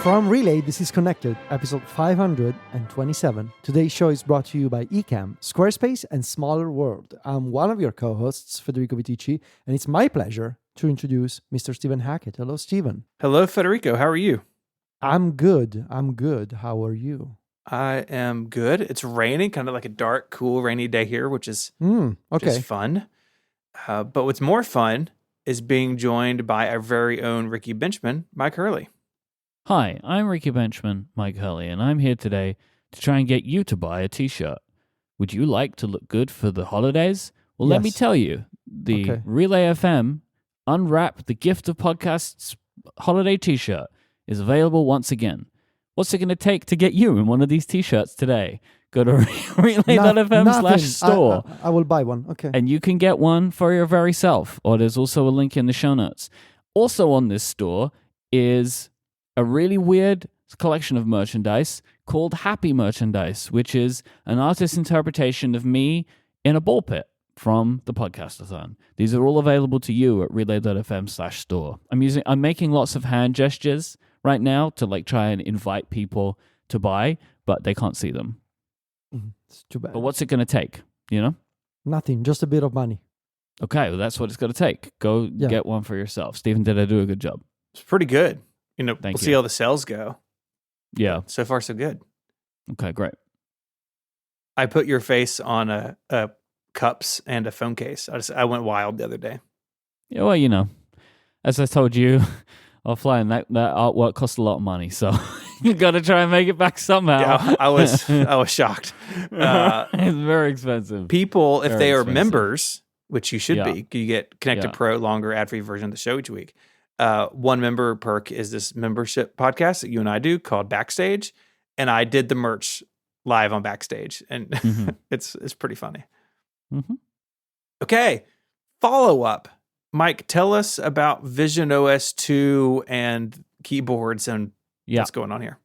From Relay, this is Connected, episode 527. Today's show is brought to you by Ecamm, Squarespace, and Smaller World. I'm one of your co-hosts, Federico Vitici, and it's my pleasure to introduce Mr. Stephen Hackett. Hello, Stephen. Hello, Federico. How are you? I'm good. How are you? I am good. It's raining, kind of like a dark, cool, rainy day here, which is fun. But what's more fun is being joined by our very own Ricky Benchman, Myke Hurley. Hi, I'm Ricky Benchman, Myke Hurley, and I'm here today to try and get you to buy a t-shirt. Would you like to look good for the holidays? Well, let me tell you, the Relay FM Unwrap the Gift of Podcasts holiday t-shirt is available once again. What's it going to take to get you in one of these t-shirts today? Go to relay.fm/store. I will buy one, okay. And you can get one for your very self, or there's also a link in the show notes. Also on this store is a really weird collection of merchandise called Happy Merchandise, which is an artist's interpretation of me in a ball pit from the Podcastathon. These are all available to you at relay.fm/store. I'm making lots of hand gestures right now to try and invite people to buy, but they can't see them. It's too bad. But what's it going to take, you know? Nothing, just a bit of money. Okay, well, that's what it's going to take. Go get one for yourself. Stephen, did I do a good job? It's pretty good. We'll Thank see you. how the sales go. Yeah. So far, so good. Okay, great. I put your face on a cups and a phone case. I went wild the other day. Yeah, well, as I told you offline, that artwork costs a lot of money, so you got to try and make it back somehow. Yeah, I was shocked. It's very expensive. People, if they are members, which you should be, you get Connected Pro, longer ad-free version of the show each week. One member perk is this membership podcast that you and I do called Backstage, and I did the merch live on Backstage, and it's pretty funny. Mm-hmm. Okay, follow up. Myke, tell us about Vision OS 2 and keyboards and what's going on here.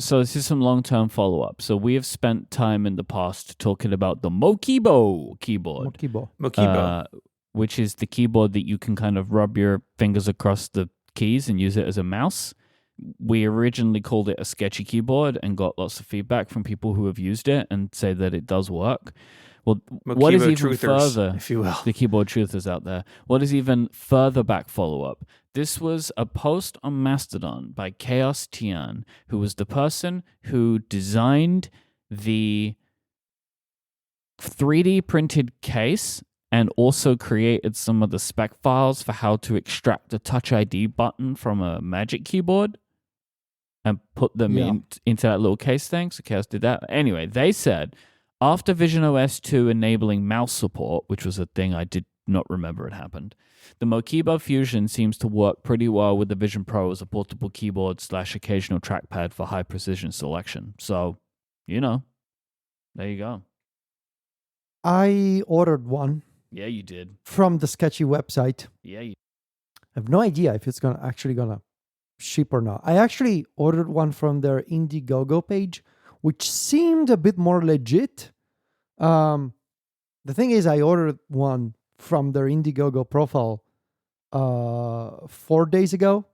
So this is some long-term follow-up. So we have spent time in the past talking about the Mokibo keyboard. Mokibo. Which is the keyboard that you can kind of rub your fingers across the keys and use it as a mouse. We originally called it a sketchy keyboard and got lots of feedback from people who have used it and say that it does work. Well, Mokibo what is even truthers, further, if you will, the keyboard truthers out there, what is even further back follow-up? This was a post on Mastodon by Chaos Tian, who was the person who designed the 3D printed case and also created some of the spec files for how to extract the Touch ID button from a Magic keyboard and put them into that little case thing. So Chaos did that. Anyway, they said, after Vision OS 2 enabling mouse support, which was a thing I did not remember it happened, the Mokibo Fusion seems to work pretty well with the Vision Pro as a portable keyboard / occasional trackpad for high precision selection. So, there you go. I ordered one. Yeah, you did. From the sketchy website. Yeah, I have no idea if it's actually gonna ship or not. I actually ordered one from their Indiegogo page, which seemed a bit more legit. The thing is, I ordered one from their Indiegogo profile 4 days ago,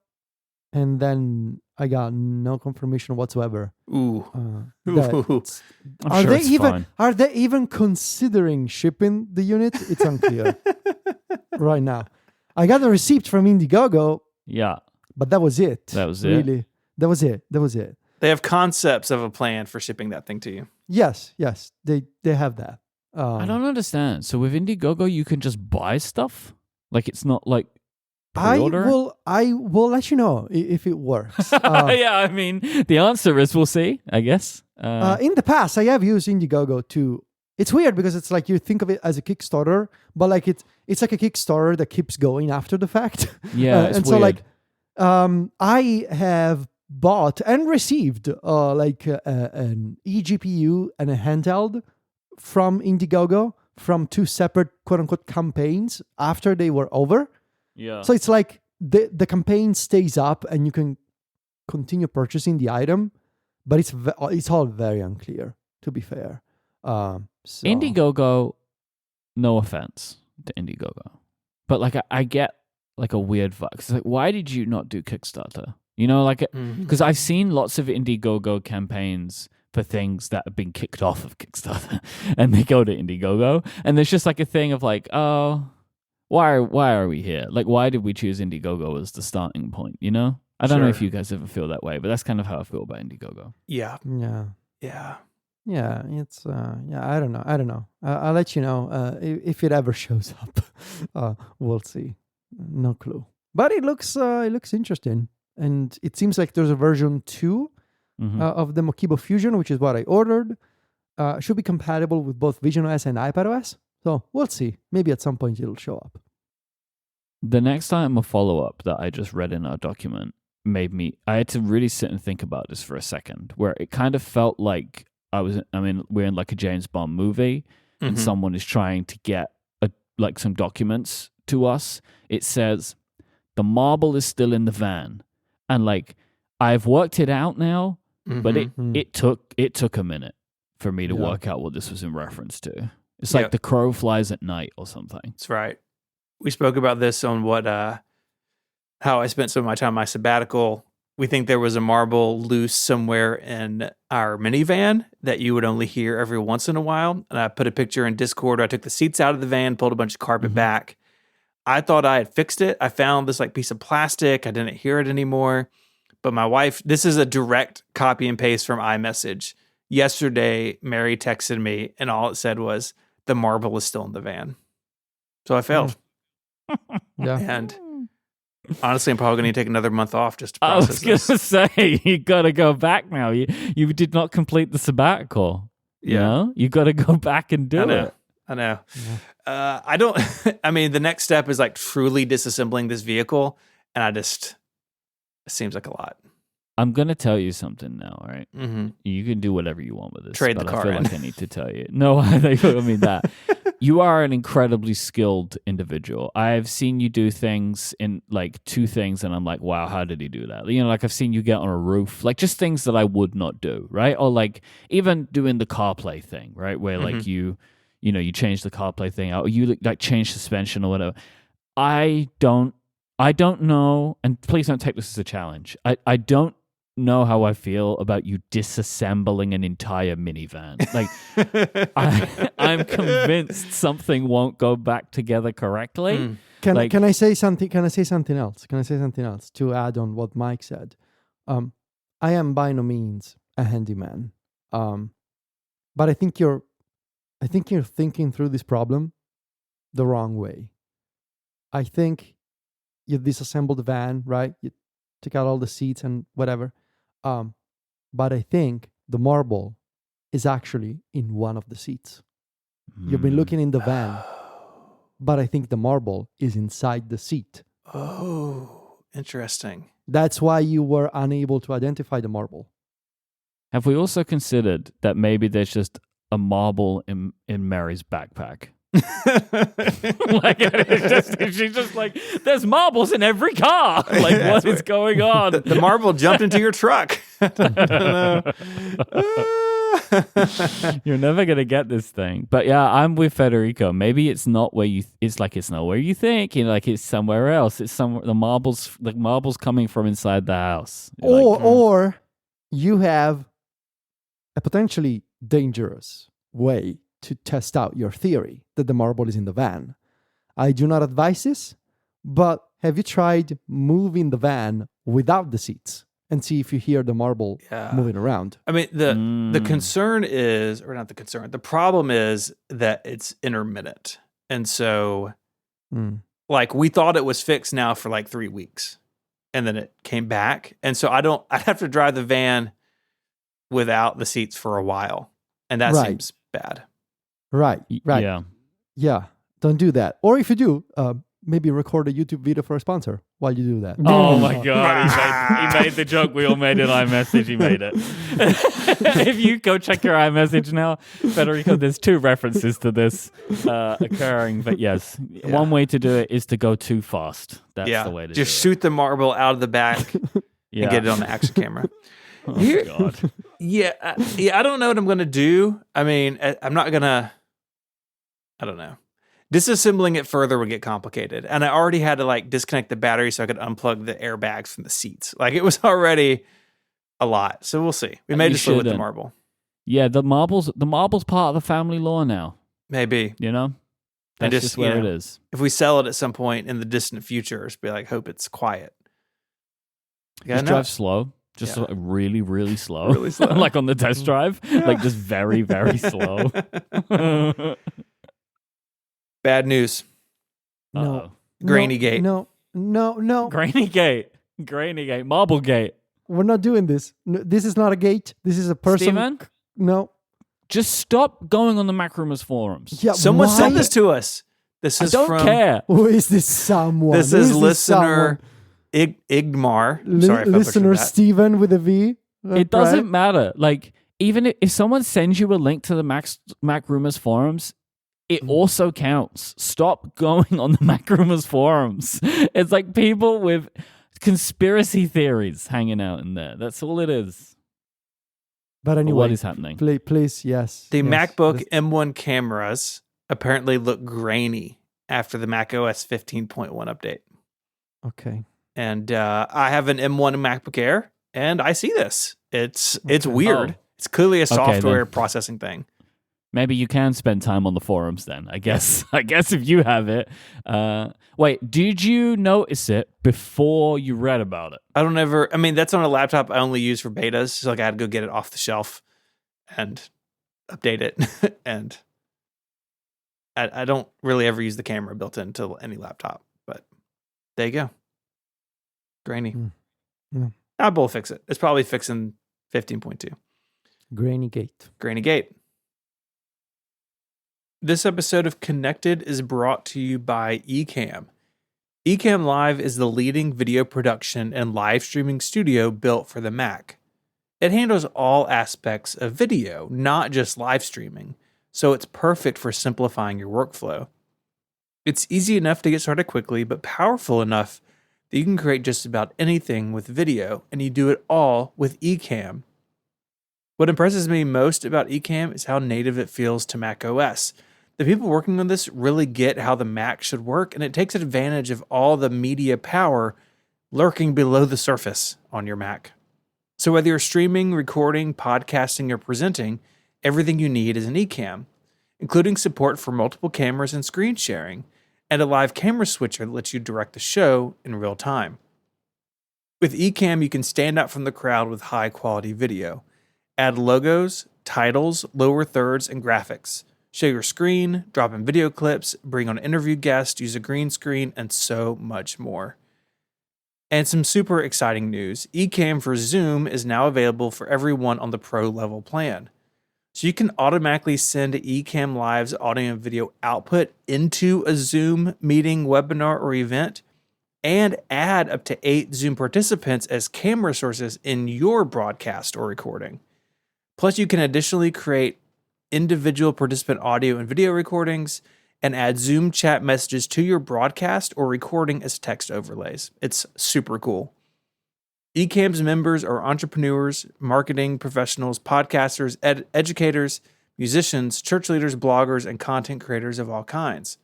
and then I got no confirmation whatsoever. Are they even considering shipping the unit? It's unclear right now. I got a receipt from Indiegogo. Yeah. But that was it. Really. That was it. They have concepts of a plan for shipping that thing to you. Yes. They have that. I don't understand. So with Indiegogo, you can just buy stuff? It's not like pre-order? I will let you know if it works. The answer is we'll see, I guess. In the past, I have used Indiegogo to. It's weird because it's like you think of it as a Kickstarter, but it's like a Kickstarter that keeps going after the fact. Yeah, it's and weird. So I have bought and received an eGPU and a handheld from Indiegogo from two separate quote unquote campaigns after they were over. Yeah. So it's like the campaign stays up and you can continue purchasing the item, but it's all very unclear, to be fair. Indiegogo, no offense to Indiegogo, but I get a weird vibe. It's why did you not do Kickstarter? You know, like, because I've seen lots of Indiegogo campaigns for things that have been kicked off of Kickstarter and they go to Indiegogo. And there's just like a thing of like, oh, why are we here? Like, why did we choose Indiegogo as the starting point, you know? I don't know if you guys ever feel that way, but that's kind of how I feel about Indiegogo. Yeah. It's I don't know. I'll let you know if it ever shows up. We'll see. No clue. But it looks interesting, and it seems like there's a version 2 of the Mochibo Fusion, which is what I ordered. Should be compatible with both Vision OS and iPadOS. So we'll see. Maybe at some point it'll show up. The next time a follow-up that I just read in our document I had to really sit and think about this for a second, where it kind of felt like we're in like a James Bond movie and someone is trying to get some documents to us. It says, the marble is still in the van. And like, I've worked it out now, but it took a minute for me to work out what this was in reference to. It's like the crow flies at night or something. That's right. We spoke about this on how I spent some of my time on my sabbatical. We think there was a marble loose somewhere in our minivan that you would only hear every once in a while. And I put a picture in Discord. I took the seats out of the van, pulled a bunch of carpet back. I thought I had fixed it. I found this like piece of plastic. I didn't hear it anymore. But my wife, this is a direct copy and paste from iMessage. Yesterday, Mary texted me and all it said was, the marble is still in the van. So I failed. And honestly, I'm probably going to take another month off just to process this. I was going to say, you got to go back now. You did not complete the sabbatical. You know? You got to go back and do it. I know. The next step is like truly disassembling this vehicle. And it seems like a lot. I'm going to tell you something now, all right? You can do whatever you want with this. Trade the car I feel in. like I need to tell you. No, I mean that. You are an incredibly skilled individual. I've seen you do things in like 2 things, and I'm like, wow, how did he do that? You know, like I've seen you get on a roof, like just things that I would not do, right? Or like even doing the CarPlay thing, right? Where like you change the CarPlay thing out, or you like change suspension or whatever. I don't know, and please don't take this as a challenge. I don't know how I feel about you disassembling an entire minivan. Like, I'm convinced something won't go back together correctly. Can I say something? Can I say something else? To add on what Myke said? I am by no means a handyman, but I think you're thinking through this problem the wrong way. I think you disassemble the van, right? You take out all the seats and whatever. But I think the marble is actually in one of the seats. You've been looking in the van, but I think the marble is inside the seat. Oh, interesting. That's why you were unable to identify the marble. Have we also considered that maybe there's just a marble in Mary's backpack? Like she's just like, there's marbles in every car. Like, what is going on? The marble jumped into your truck. I don't know. You're never gonna get this thing. But yeah, I'm with Federico. Maybe it's not where it's not where you think. You know, like it's somewhere else. It's somewhere. The marbles coming from inside the house. Or you have a potentially dangerous way to test out your theory that the marble is in the van. I do not advise this, but have you tried moving the van without the seats and see if you hear the marble moving around? I mean, the concern is, or not the concern, the problem is that it's intermittent. And so, like, we thought it was fixed now for like 3 weeks, and then it came back. And so I'd have to drive the van without the seats for a while. And that seems bad. Right. Yeah. Don't do that. Or if you do, maybe record a YouTube video for a sponsor while you do that. Oh my God. He made the joke we all made in iMessage. He made it. If you go check your iMessage now, Federico, there's 2 references to this occurring. But yes, one way to do it is to go too fast. That's the way to do it. Just shoot the marble out of the back and get it on the action camera. Oh, God. I don't know what I'm going to do. I mean, I'm not going to, I don't know. Disassembling it further would get complicated. And I already had to like disconnect the battery so I could unplug the airbags from the seats. Like it was already a lot. So we'll see. We may just live with the marble. Yeah, the marble's part of the family law now. Maybe. You know? That's just where it is. If we sell it at some point in the distant future, just be like, hope it's quiet. Just drive slow. Just really, really slow. Really slow. Like on the test drive. Yeah. Like just very, very slow. Bad news. No. Grainy Gate. No. Grainy Gate. Marble Gate. We're not doing this. No, this is not a gate. This is a person. Steven? No. Just stop going on the Mac Rumors forums. Yeah, someone sent this to us. This is I don't care. Who is this someone? This is listener Igmar. Sorry if listener Steven with a V. It doesn't matter. Like, even if someone sends you a link to the Mac Rumors forums, it also counts. Stop going on the Mac Rumors forums. It's like people with conspiracy theories hanging out in there. That's all it is. But anyway, what is happening? Please, yes. The MacBook M1 cameras apparently look grainy after the macOS 15.1 update. Okay. And I have an M1 MacBook Air, and I see this. It's weird. Oh. It's clearly a software processing thing. Maybe you can spend time on the forums then, I guess. I guess if you have it. Wait, did you notice it before you read about it? That's on a laptop I only use for betas. So like I had to go get it off the shelf and update it. And I don't really ever use the camera built into any laptop. But there you go. Grainy. We'll fix it. It's probably fixing 15.2. Grainy Gate. This episode of Connected is brought to you by Ecamm. Ecamm Live is the leading video production and live streaming studio built for the Mac. It handles all aspects of video, not just live streaming, so it's perfect for simplifying your workflow. It's easy enough to get started quickly, but powerful enough that you can create just about anything with video, and you do it all with Ecamm. What impresses me most about Ecamm is how native it feels to macOS. The people working on this really get how the Mac should work, and it takes advantage of all the media power lurking below the surface on your Mac. So whether you're streaming, recording, podcasting, or presenting, everything you need is in Ecamm, including support for multiple cameras and screen sharing, and a live camera switcher that lets you direct the show in real time. With Ecamm, you can stand out from the crowd with high-quality video. Add logos, titles, lower thirds, and graphics. Show your screen, drop in video clips, bring on interview guests, use a green screen, and so much more. And some super exciting news. Ecamm for Zoom is now available for everyone on the Pro level plan. So you can automatically send Ecamm Live's audio and video output into a Zoom meeting, webinar, or event, and add up to 8 Zoom participants as camera sources in your broadcast or recording. Plus, you can additionally create individual participant audio and video recordings and add Zoom chat messages to your broadcast or recording as text overlays. It's super cool. Ecamm's members are entrepreneurs, marketing professionals, podcasters, educators, musicians, church leaders, bloggers, and content creators of all kinds.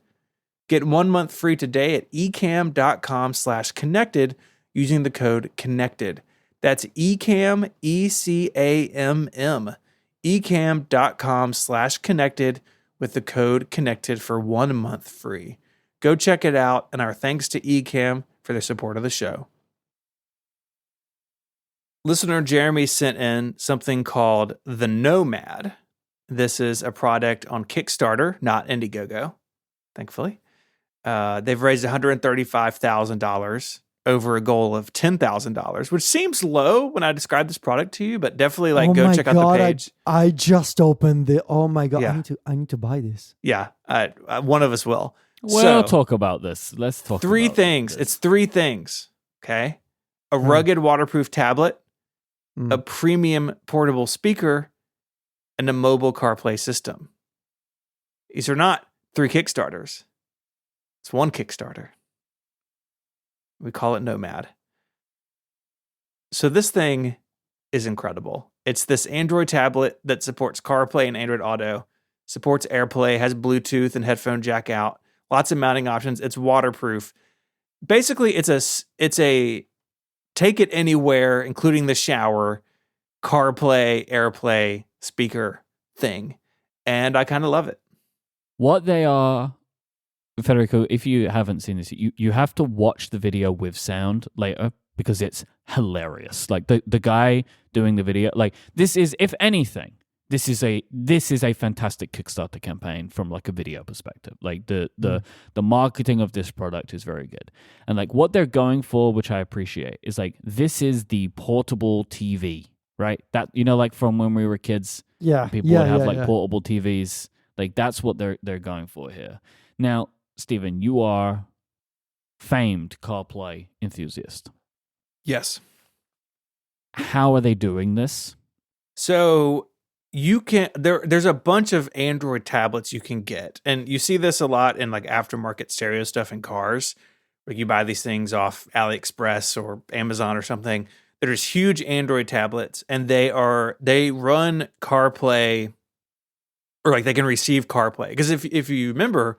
Get 1 month free today at ecamm.com/connected using the code CONNECTED. That's Ecamm, ECAMM, ecamm.com/connected with the code CONNECTED for 1 month free. Go check it out, and our thanks to Ecamm for their support of the show. Listener Jeremy sent in something called the Nomad. This is a product on Kickstarter, not Indiegogo, thankfully. They've raised $135,000 over a goal of $10,000, which seems low when I describe this product to you, but definitely go check out the page. I just opened the. Oh my God! Yeah. I need to buy this. Yeah, one of us will. We'll talk about this. Let's talk. Three about things. This. It's 3 things. Okay, a rugged waterproof tablet, a premium portable speaker, and a mobile CarPlay system. These are not 3 Kickstarters. It's 1 Kickstarter. We call it Nomad. So this thing is incredible. It's this Android tablet that supports CarPlay and Android Auto, supports AirPlay, has Bluetooth and headphone jack out, lots of mounting options. It's waterproof. Basically, it's a take it anywhere, including the shower, CarPlay, AirPlay, speaker thing. And I kind of love it. What they are, Federico, if you haven't seen this, you have to watch the video with sound later because it's hilarious. Like the guy doing the video, like this is, if anything, this is a fantastic Kickstarter campaign from like a video perspective. Like the marketing of this product is very good. And like what they're going for, which I appreciate, is like this is the portable TV, right? That, you know, like from when we were kids, people would have portable TVs. Like that's what they're going for here. Now, Stephen, you are famed CarPlay enthusiast. Yes. How are they doing this? So you can there's a bunch of Android tablets you can get, and you see this a lot in like aftermarket stereo stuff in cars. Like you buy these things off AliExpress or Amazon or something. There's huge Android tablets, and they run CarPlay, or like they can receive CarPlay. Because if you remember,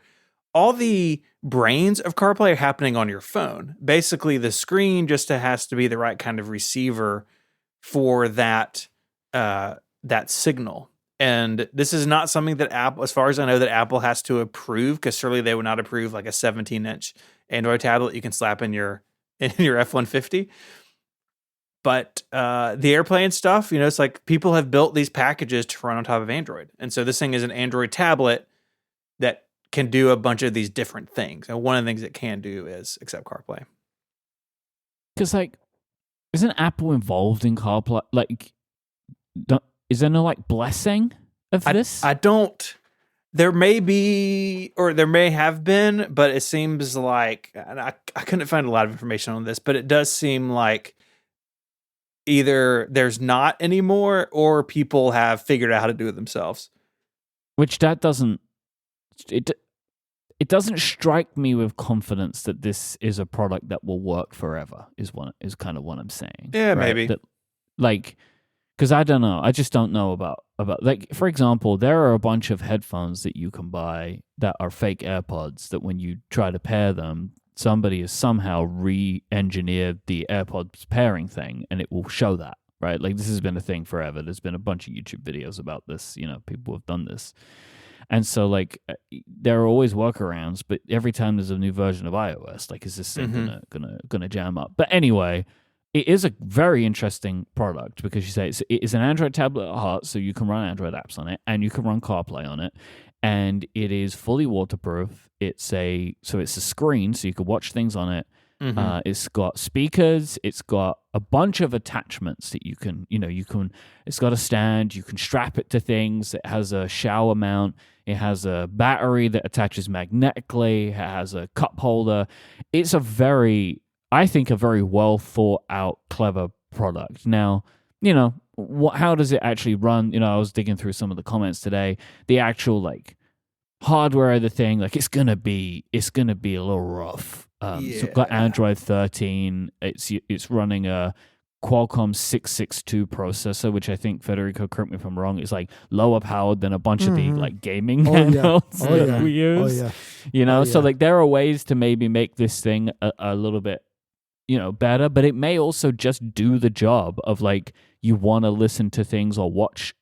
all the brains of CarPlay are happening on your phone. Basically, the screen just has to be the right kind of receiver for that signal. And this is not something that Apple, as far as I know, that Apple has to approve, because surely they would not approve like a 17-inch Android tablet you can slap in your F-150. But the AirPlay and stuff, you know, it's like people have built these packages to run on top of Android. And so this thing is an Android tablet that can do a bunch of these different things. And one of the things it can do is accept CarPlay. Because, like, isn't Apple involved in CarPlay? Like, is there no, like, blessing of this? I don't. There may be, or there may have been, but it seems like, and I couldn't find a lot of information on this, but it does seem like either there's not anymore or people have figured out how to do it themselves. Which that doesn't, it doesn't strike me with confidence that this is a product that will work forever, is kind of what I'm saying. Yeah, right? maybe. That, like, because I don't know. I just don't know about, like, for example, there are a bunch of headphones that you can buy that are fake AirPods that when you try to pair them, somebody has somehow re-engineered the AirPods pairing thing, and it will show that, right? Like, this has been a thing forever. There's been a bunch of YouTube videos about this. You know, people have done this. And so, like, there are always workarounds, but every time there's a new version of iOS, like, is this thing gonna jam up? But anyway, it is a very interesting product because you say it's an Android tablet at heart, so you can run Android apps on it, and you can run CarPlay on it, and it is fully waterproof. It's a screen, so you can watch things on it. It's got speakers. It's got a bunch of attachments that you can. It's got a stand. You can strap it to things. It has a shower mount. It has a battery that attaches magnetically. It has a cup holder. It's I think a very well thought out, clever product. Now, how does it actually run? I was digging through some of the comments today. The actual like hardware of the thing, like it's gonna be a little rough. So we've got Android 13. It's running a Qualcomm 662 processor, which I think, Federico, correct me if I'm wrong, is like lower powered than a bunch of the like gaming handhelds that we use. So like there are ways to maybe make this thing a little bit better, but it may also just do the job of like you want to listen to things or watch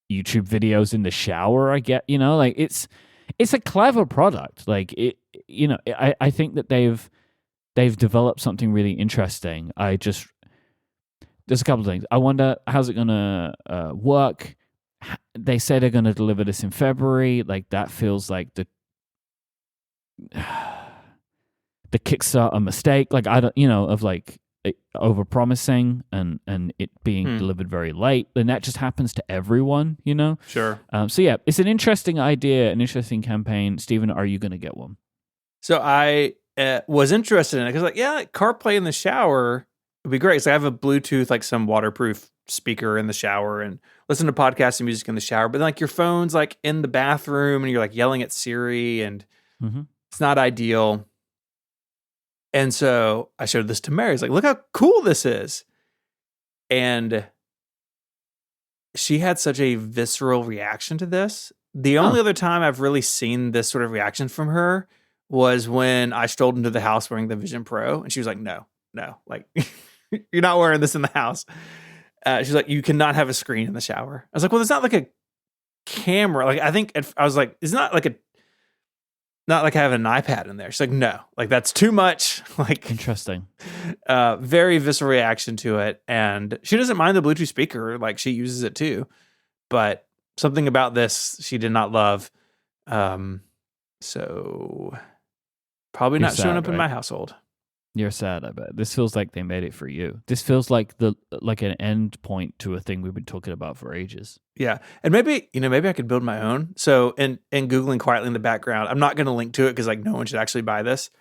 YouTube videos in the shower. I get, like it's a clever product. Like it, I think that they've developed something really interesting. There's a couple of things. I wonder, how's it going to work? They say they're going to deliver this in February. Like that feels like the Kickstarter mistake. Like I don't, of like over promising and it being delivered very late. And that just happens to everyone, Sure. So yeah, it's an interesting idea, an interesting campaign. Stephen, are you going to get one? So I was interested in it because, like CarPlay in the shower would be great. So I have a Bluetooth, like some waterproof speaker in the shower, and listen to podcasts and music in the shower. But like your phone's like in the bathroom, and you're like yelling at Siri, and it's not ideal. And so I showed this to Mary. I was like, "Look how cool this is!" And she had such a visceral reaction to this. The only other time I've really seen this sort of reaction from her was when I strolled into the house wearing the Vision Pro, and she was like, "No, like you're not wearing this in the house." She's like, "You cannot have a screen in the shower." I was like, "Well, it's not like a camera." Like I think I was like, "It's not like having an iPad in there." She's like, "No, like that's too much." Like interesting. Very visceral reaction to it, and she doesn't mind the Bluetooth speaker. Like she uses it too, but something about this she did not love. So probably You're not showing sad, up in right? my household. You're sad, I bet. This feels like they made it for you. This feels like an end point to a thing we've been talking about for ages. Yeah. And maybe I could build my own. So in Googling quietly in the background, I'm not going to link to it because like no one should actually buy this.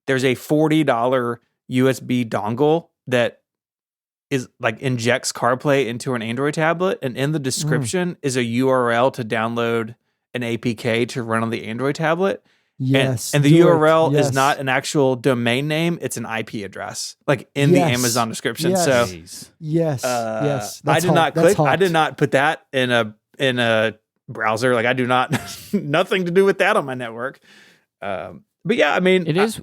There's a $40 USB dongle that is like injects CarPlay into an Android tablet. And in the description is a URL to download an APK to run on the Android tablet. Yes. And the URL yes. is not an actual domain name; it's an IP address, like in the Amazon description. Yes. So, yes. I did not click. I did not put that in a browser. Like I do not nothing to do with that on my network. But yeah, I mean, it's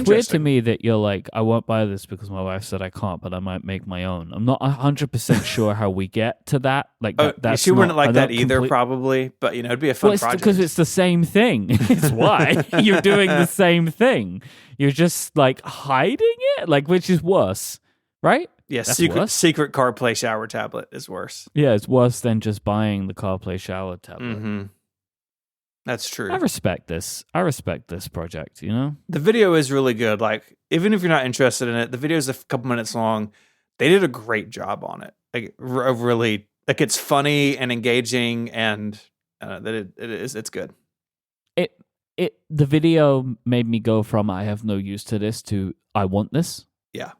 weird to me that you're like, I won't buy this because my wife said I can't, but I might make my own. I'm not 100% sure how we get to that. Like that's she wouldn't like that either, probably. But it'd be a fun project because it's the same thing. It's why you're doing the same thing. You're just like hiding it, like which is worse, right? Yeah, secret CarPlay shower tablet is worse. Yeah, it's worse than just buying the CarPlay shower tablet. Mm-hmm. That's true. I respect this project, you know? The video is really good. Like, even if you're not interested in it, the video is a couple minutes long. They did a great job on it. Like, really, like it's funny and engaging, and it's good. The video made me go from I have no use to this to I want this. Yeah.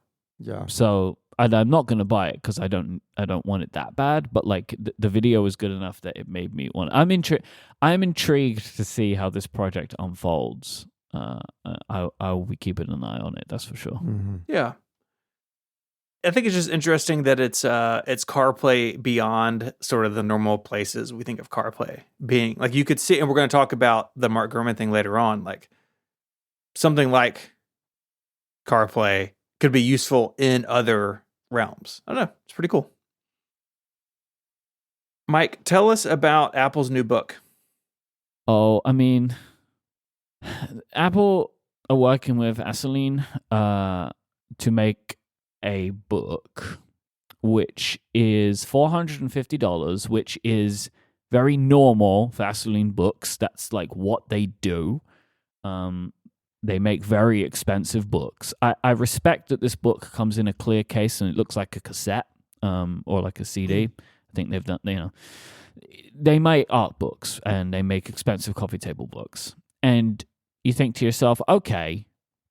So I'm not going to buy it because I don't want it that bad. But like the video was good enough that it made me want. I'm intrigued to see how this project unfolds. I'll be keeping an eye on it. That's for sure. Mm-hmm. Yeah, I think it's just interesting that it's CarPlay beyond sort of the normal places we think of CarPlay being. Like you could see, and we're going to talk about the Mark Gurman thing later on. Like something like CarPlay could be useful in other realms. I don't know. It's pretty cool. Myke, tell us about Apple's new book. Oh, I mean, Apple are working with Aseline to make a book, which is $450, which is very normal for Aseline books. That's like what they do. They make very expensive books. I respect that this book comes in a clear case and it looks like a cassette or like a CD. I think they've done, they make art books and they make expensive coffee table books. And you think to yourself, okay,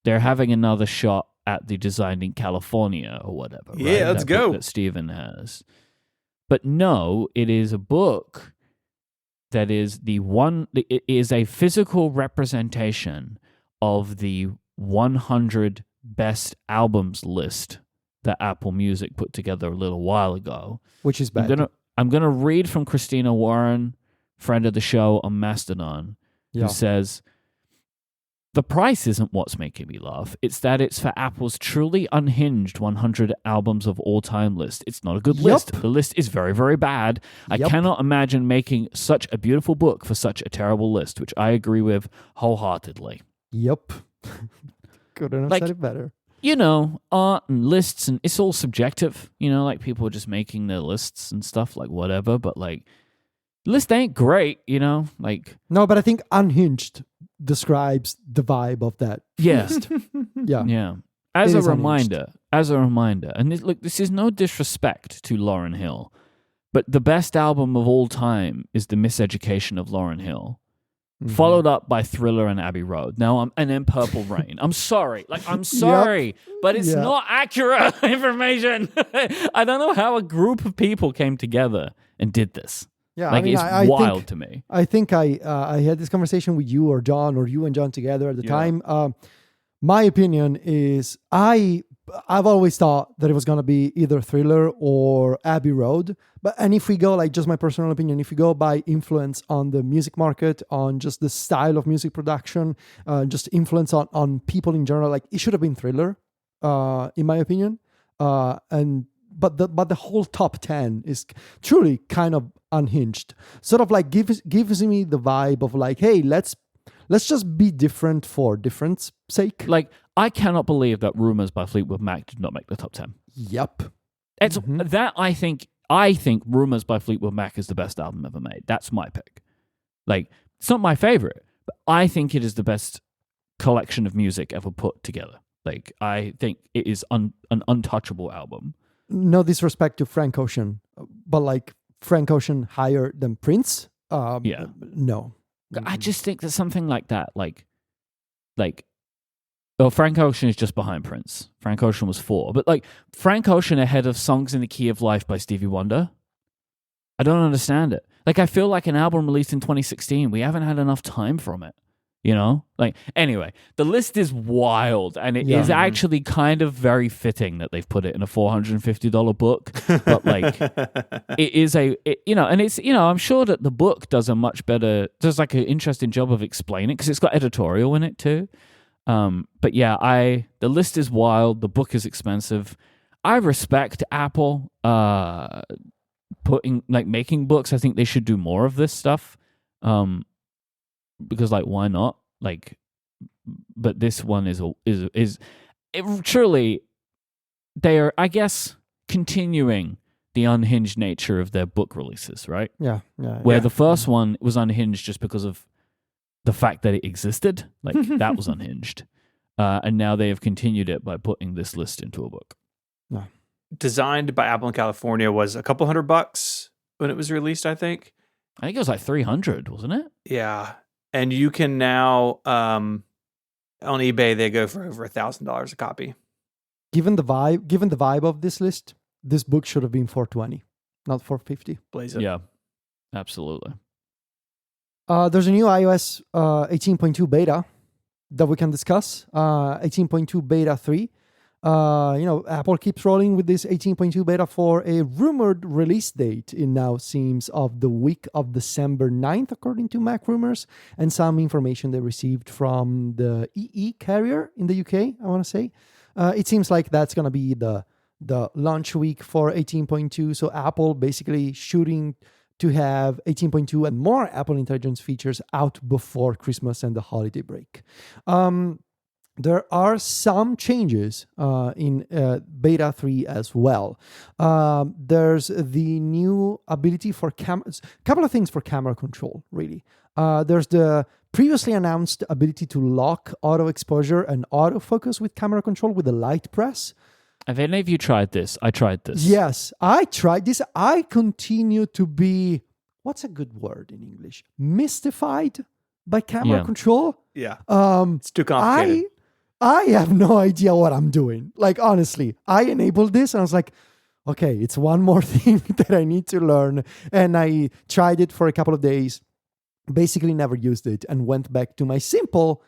they're having another shot at the Designed in California or whatever. Yeah, right? let's go. That Steven has. But no, it is a book that is it is a physical representation of the 100 best albums list that Apple Music put together a little while ago. Which is bad. I'm gonna read from Christina Warren, friend of the show on Mastodon, who says, "The price isn't what's making me laugh. It's that it's for Apple's truly unhinged 100 albums of all time list. It's not a good list. The list is very, very bad. I cannot imagine making such a beautiful book for such a terrible list," which I agree with wholeheartedly. Yep. Couldn't have said it better. Art and lists, and it's all subjective. Like people are just making their lists and stuff, like whatever. But like, list ain't great. Like no, but I think unhinged describes the vibe of that list. Yeah. As a reminder, and look, this is no disrespect to Lauryn Hill, but the best album of all time is The Miseducation of Lauryn Hill. Mm-hmm. Followed up by Thriller and Abbey Road. And then Purple Rain. I'm sorry. But it's not accurate information. I don't know how a group of people came together and did this. Yeah, it's wild to me. I think I had this conversation with you or John, or you and John together at the time. My opinion is I I've always thought that it was going to be either Thriller or Abbey Road. And if we go, like, just my personal opinion, if we go by influence on the music market, on just the style of music production, just influence on people in general, like, it should have been Thriller, in my opinion. But the whole top 10 is truly kind of unhinged. Sort of like gives me the vibe of like, hey, let's just be different for difference sake. Like, I cannot believe that Rumors by Fleetwood Mac did not make the top 10. Yep. It's that I think Rumors by Fleetwood Mac is the best album ever made. That's my pick. Like, it's not my favorite, but I think it is the best collection of music ever put together. Like, I think it is an untouchable album. No disrespect to Frank Ocean, but like Frank Ocean higher than Prince? No. I just think that something like that, like, well, Frank Ocean is just behind Prince. Frank Ocean was 4. But, like, Frank Ocean ahead of Songs in the Key of Life by Stevie Wonder? I don't understand it. Like, I feel like an album released in 2016, we haven't had enough time from it. You know? Like, anyway, the list is wild, and it is actually kind of very fitting that they've put it in a $450 book. But, like, it is and it's, I'm sure that the book does an interesting job of explaining, because it's got editorial in it too. But yeah, the list is wild. The book is expensive. I respect Apple making books. I think they should do more of this stuff. Because, like, why not? Like, but this one is truly, they are, I guess, continuing the unhinged nature of their book releases, right? Yeah. Where the first one was unhinged just because of the fact that it existed, like that was unhinged, and now they have continued it by putting this list into a book. Yeah. Designed by Apple in California was a couple $100 when it was released. I think it was like 300, wasn't it? Yeah, and you can now on eBay they go for over $1,000 a copy. Given the vibe of this list, this book should have been $420, not $450. Blaze it. Yeah, absolutely. There's a new iOS 18.2 beta that we can discuss. 18.2 beta 3. Apple keeps rolling with this 18.2 beta for a rumored release date. It now seems of the week of December 9th, according to Mac Rumors, and some information they received from the EE carrier in the UK, I want to say. It seems like that's going to be the launch week for 18.2. So Apple basically shooting to have 18.2 and more Apple Intelligence features out before Christmas and the holiday break. There are some changes in Beta 3 as well. There's the new ability for cameras, a couple of things for camera control, really. There's the previously announced ability to lock auto exposure and autofocus with camera control with a light press. Have any of you tried this? I tried this. Yes, I tried this. I continue to be, what's a good word in English? Mystified by camera control. Yeah. It's too complicated. I have no idea what I'm doing. Like, honestly, I enabled this and I was like, okay, it's one more thing that I need to learn. And I tried it for a couple of days, basically never used it, and went back to my simple,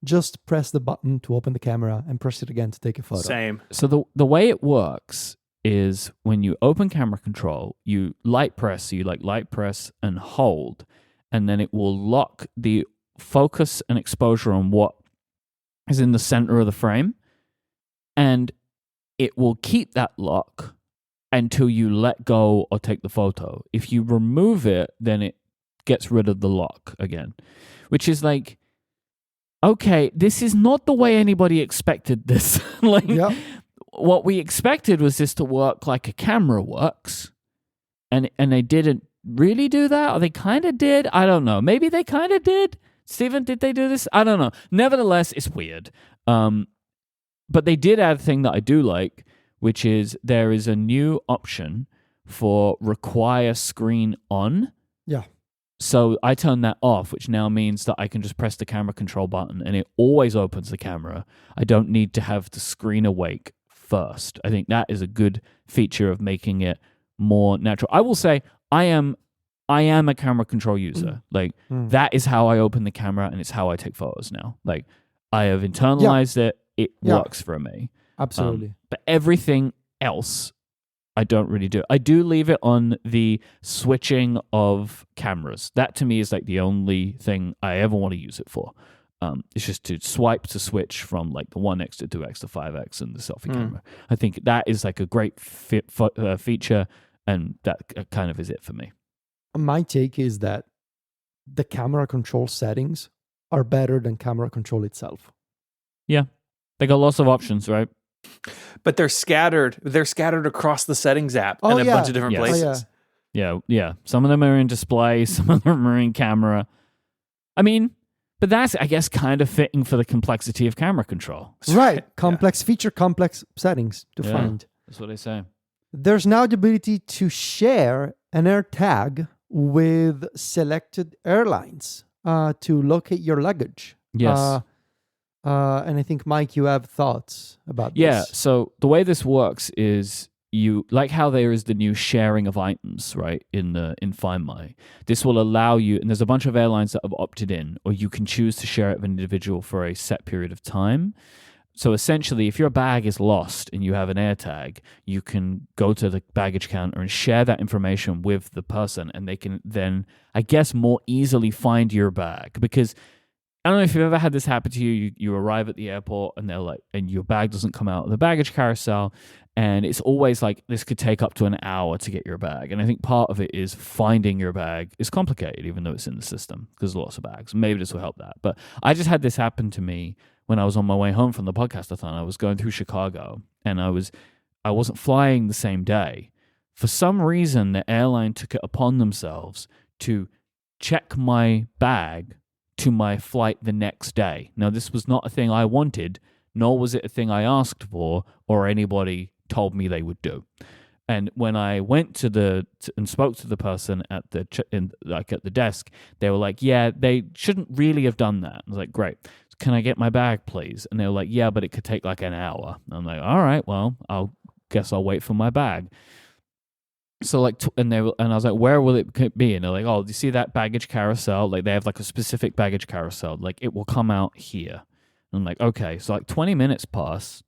just press the button to open the camera and press it again to take a photo. Same. So the way it works is when you open camera control, you light press and hold, and then it will lock the focus and exposure on what is in the center of the frame, and it will keep that lock until you let go or take the photo. If you remove it, then it gets rid of the lock again, which is like, okay, this is not the way anybody expected this. What we expected was this to work like a camera works, and they didn't really do that, or they kind of did. I don't know. Maybe they kind of did. Steven, did they do this? I don't know. Nevertheless, it's weird. But they did add a thing that I do like, which is there is a new option for require screen on. Yeah. So I turn that off, which now means that I can just press the camera control button and it always opens the camera. I don't need to have the screen awake first. I think that is a good feature of making it more natural. I will say I am a camera control user. That is how I open the camera, and it's how I take photos now. Like, I have internalized it. It works for me. Absolutely. But everything else, I don't really do. I do leave it on the switching of cameras. That to me is like the only thing I ever want to use it for. It's just to swipe to switch from like the 1x to 2x to 5x and the selfie camera. I think that is like a great feature, and that kind of is it for me. My take is that the camera control settings are better than camera control itself. Yeah. They got lots of options, right? But they're scattered. They're scattered across the settings app in a bunch of different places. Yeah. Some of them are in display. Some of them are in camera. I mean, but that's, I guess, kind of fitting for the complexity of camera control. Right. Complex feature, complex settings to find. That's what I say. There's now the ability to share an AirTag with selected airlines to locate your luggage. Yes. And I think, Myke, you have thoughts about this. Yeah, so the way this works is you, like how there is the new sharing of items, right, in Find My. This will allow you, and there's a bunch of airlines that have opted in, or you can choose to share it with an individual for a set period of time. So essentially, if your bag is lost and you have an AirTag, you can go to the baggage counter and share that information with the person, and they can then, I guess, more easily find your bag. Because I don't know if you've ever had this happen to you. You arrive at the airport and they're like, and your bag doesn't come out of the baggage carousel, and it's always like this could take up to an hour to get your bag. And I think part of it is finding your bag is complicated, even though it's in the system, because there's lots of bags. Maybe this will help that. But I just had this happen to me when I was on my way home from the podcast-a-thon. I was going through Chicago, and I wasn't flying the same day. For some reason, the airline took it upon themselves to check my bag to my flight the next day. Now, this was not a thing I wanted, nor was it a thing I asked for or anybody told me they would do. And when I went to and spoke to the person at the desk, they were like, "Yeah, they shouldn't really have done that." I was like, "Great, can I get my bag, please?" And they were like, "Yeah, but it could take like an hour." And I'm like, "All right, well, I'll wait for my bag." So and I was like, "Where will it be?" And they're like, "Oh, do you see that baggage carousel? Like they have like a specific baggage carousel. Like it will come out here." And I'm like, "Okay." So like 20 minutes pass,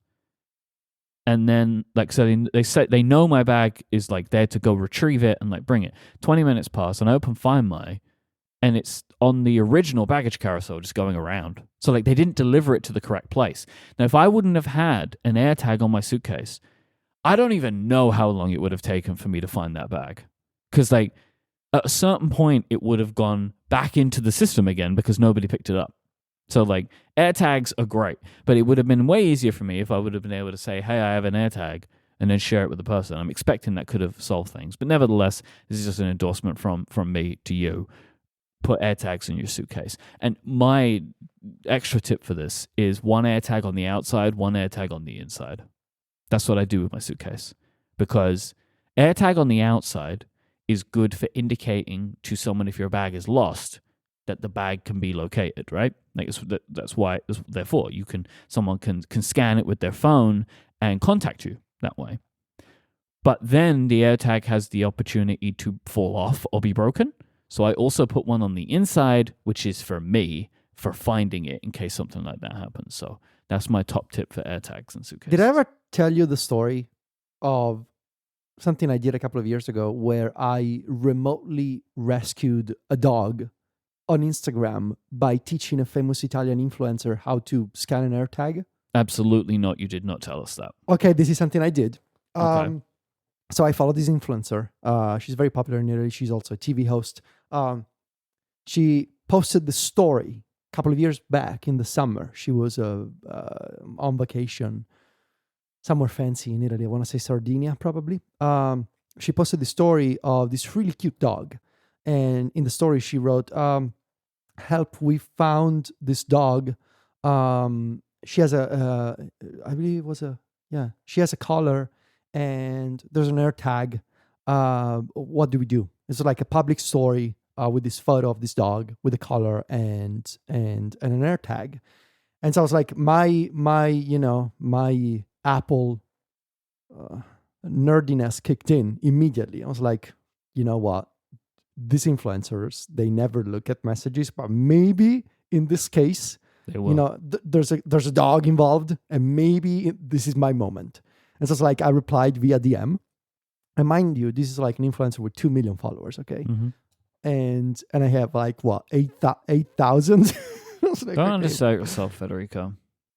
and then like so they say they know my bag is like there to go retrieve it and like bring it. 20 minutes pass, and I open Find My, and it's on the original baggage carousel, just going around. So like they didn't deliver it to the correct place. Now, if I wouldn't have had an AirTag on my suitcase, I don't even know how long it would have taken for me to find that bag. Because like at a certain point, it would have gone back into the system again because nobody picked it up. So like AirTags are great, but it would have been way easier for me if I would have been able to say, "Hey, I have an AirTag," and then share it with the person. I'm expecting that could have solved things. But nevertheless, this is just an endorsement from me to you. Put AirTags in your suitcase. And my extra tip for this is one AirTag on the outside, one AirTag on the inside. That's what I do with my suitcase, because AirTag on the outside is good for indicating to someone if your bag is lost that the bag can be located, right? Like that's why it's there for. Someone can scan it with their phone and contact you that way. But then the AirTag has the opportunity to fall off or be broken. So I also put one on the inside, which is for me, for finding it in case something like that happens. So that's my top tip for AirTags and suitcases. Did I ever tell you the story of something I did a couple of years ago where I remotely rescued a dog on Instagram by teaching a famous Italian influencer how to scan an AirTag? Absolutely not. You did not tell us that. Okay, this is something I did. Okay. So I follow this influencer. She's very popular in Italy. She's also a TV host. She posted the story a couple of years back in the summer. She was on vacation somewhere fancy in Italy. I want to say Sardinia, probably. She posted the story of this really cute dog. And in the story, she wrote, "Help, we found this dog. She has I believe it was she has a collar and there's an AirTag. What do we do?" It's like a public story with this photo of this dog with a collar and an AirTag. And so I was like, my Apple nerdiness kicked in immediately. I was like, you know what? These influencers, they never look at messages, but maybe in this case, They will. there's a dog involved, and maybe this is my moment. And so it's like I replied via DM. And mind you, this is like an influencer with 2 million followers, okay? Mm-hmm. And I have like, what, 8,000? Don't undersell yourself, Federico.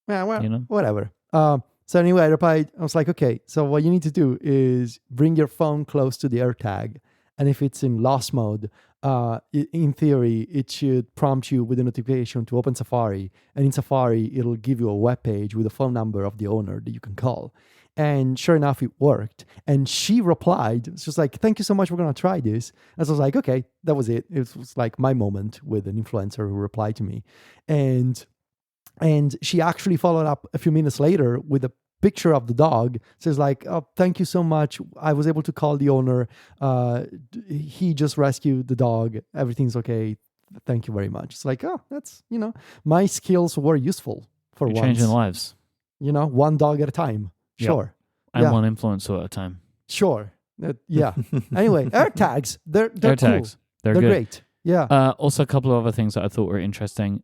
Yeah, well, you know? Whatever. So anyway, I replied, I was like, okay, so what you need to do is bring your phone close to the AirTag. And if it's in lost mode, in theory, it should prompt you with a notification to open Safari. And in Safari, it'll give you a web page with a phone number of the owner that you can call. And sure enough, it worked. And she replied, she was like, thank you so much, we're going to try this. And so I was like, okay, that was it. It was like my moment with an influencer who replied to me. And she actually followed up a few minutes later with a picture of the dog. Says like, oh, thank you so much. I was able to call the owner. He just rescued the dog. Everything's okay. Thank you very much. It's like, oh, that's, my skills were useful for once. Changing lives. One dog at a time. Sure. Yep. And one influencer at a time. Sure. Yeah. Anyway, AirTags, they're AirTags. Cool. They're great. Yeah. Also, a couple of other things that I thought were interesting.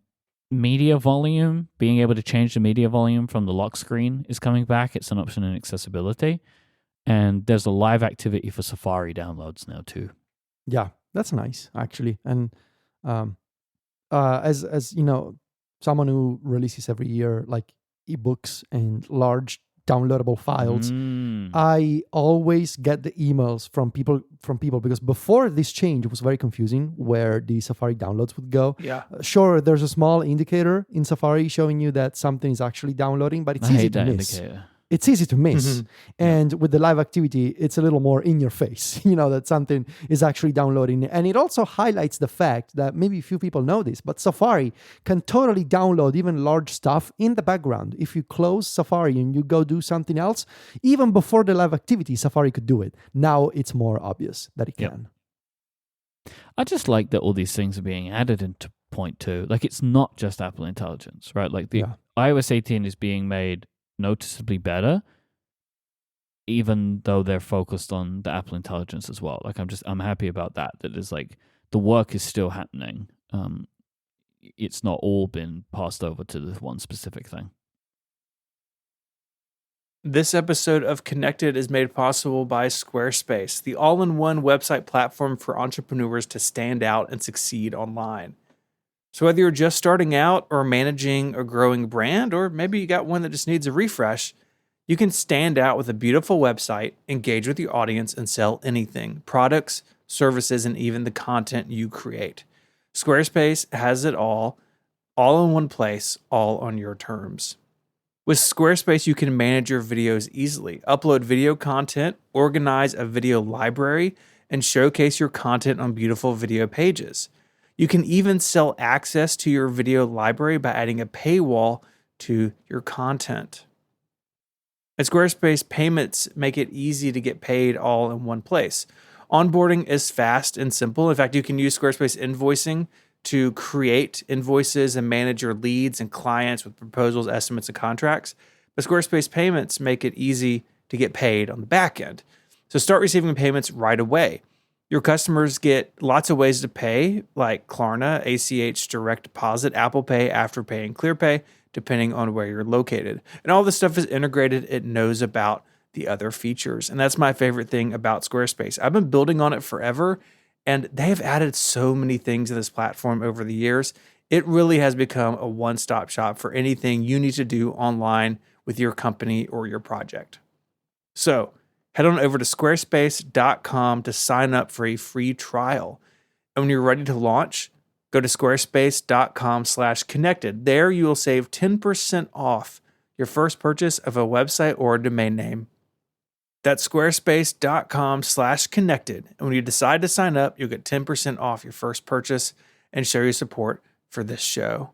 Media volume, being able to change the media volume from the lock screen is coming back. It's an option in accessibility. And there's a live activity for Safari downloads now too. Yeah, that's nice, actually. And as you know, someone who releases every year like ebooks and large downloadable files, I always get the emails from people because before this change, it was very confusing where the Safari downloads would go. Yeah. Sure, there's a small indicator in Safari showing you that something is actually downloading, but it's easy to miss. Indicator. It's easy to miss. And with the live activity, it's a little more in your face, that something is actually downloading. And it also highlights the fact that maybe few people know this, but Safari can totally download even large stuff in the background. If you close Safari and you go do something else, even before the live activity, Safari could do it. Now it's more obvious that it can. I just like that all these things are being added into 0.2. Like, it's not just Apple Intelligence, right? Like the iOS 18 is being made noticeably better, even though they're focused on the Apple Intelligence as well. Like, I'm happy about that is like the work is still happening. It's not all been passed over to this one specific thing. This episode of Connected is made possible by Squarespace, the all-in-one website platform for entrepreneurs to stand out and succeed online. So whether you're just starting out or managing a growing brand, or maybe you got one that just needs a refresh, you can stand out with a beautiful website, engage with your audience, and sell anything, products, services, and even the content you create. Squarespace has it all in one place, all on your terms. With Squarespace, you can manage your videos easily, upload video content, organize a video library, and showcase your content on beautiful video pages. You can even sell access to your video library by adding a paywall to your content. And Squarespace payments make it easy to get paid all in one place. Onboarding is fast and simple. In fact, you can use Squarespace invoicing to create invoices and manage your leads and clients with proposals, estimates, and contracts. But Squarespace payments make it easy to get paid on the back end. So start receiving payments right away. Your customers get lots of ways to pay, like Klarna, ACH, Direct Deposit, Apple Pay, Afterpay, and ClearPay, depending on where you're located. And all this stuff is integrated. It knows about the other features. And that's my favorite thing about Squarespace. I've been building on it forever, and they have added so many things to this platform over the years. It really has become a one-stop shop for anything you need to do online with your company or your project. So head on over to squarespace.com to sign up for a free trial. And when you're ready to launch, go to squarespace.com/connected. There you will save 10% off your first purchase of a website or a domain name. That's squarespace.com/connected. And when you decide to sign up, you'll get 10% off your first purchase and show your support for this show.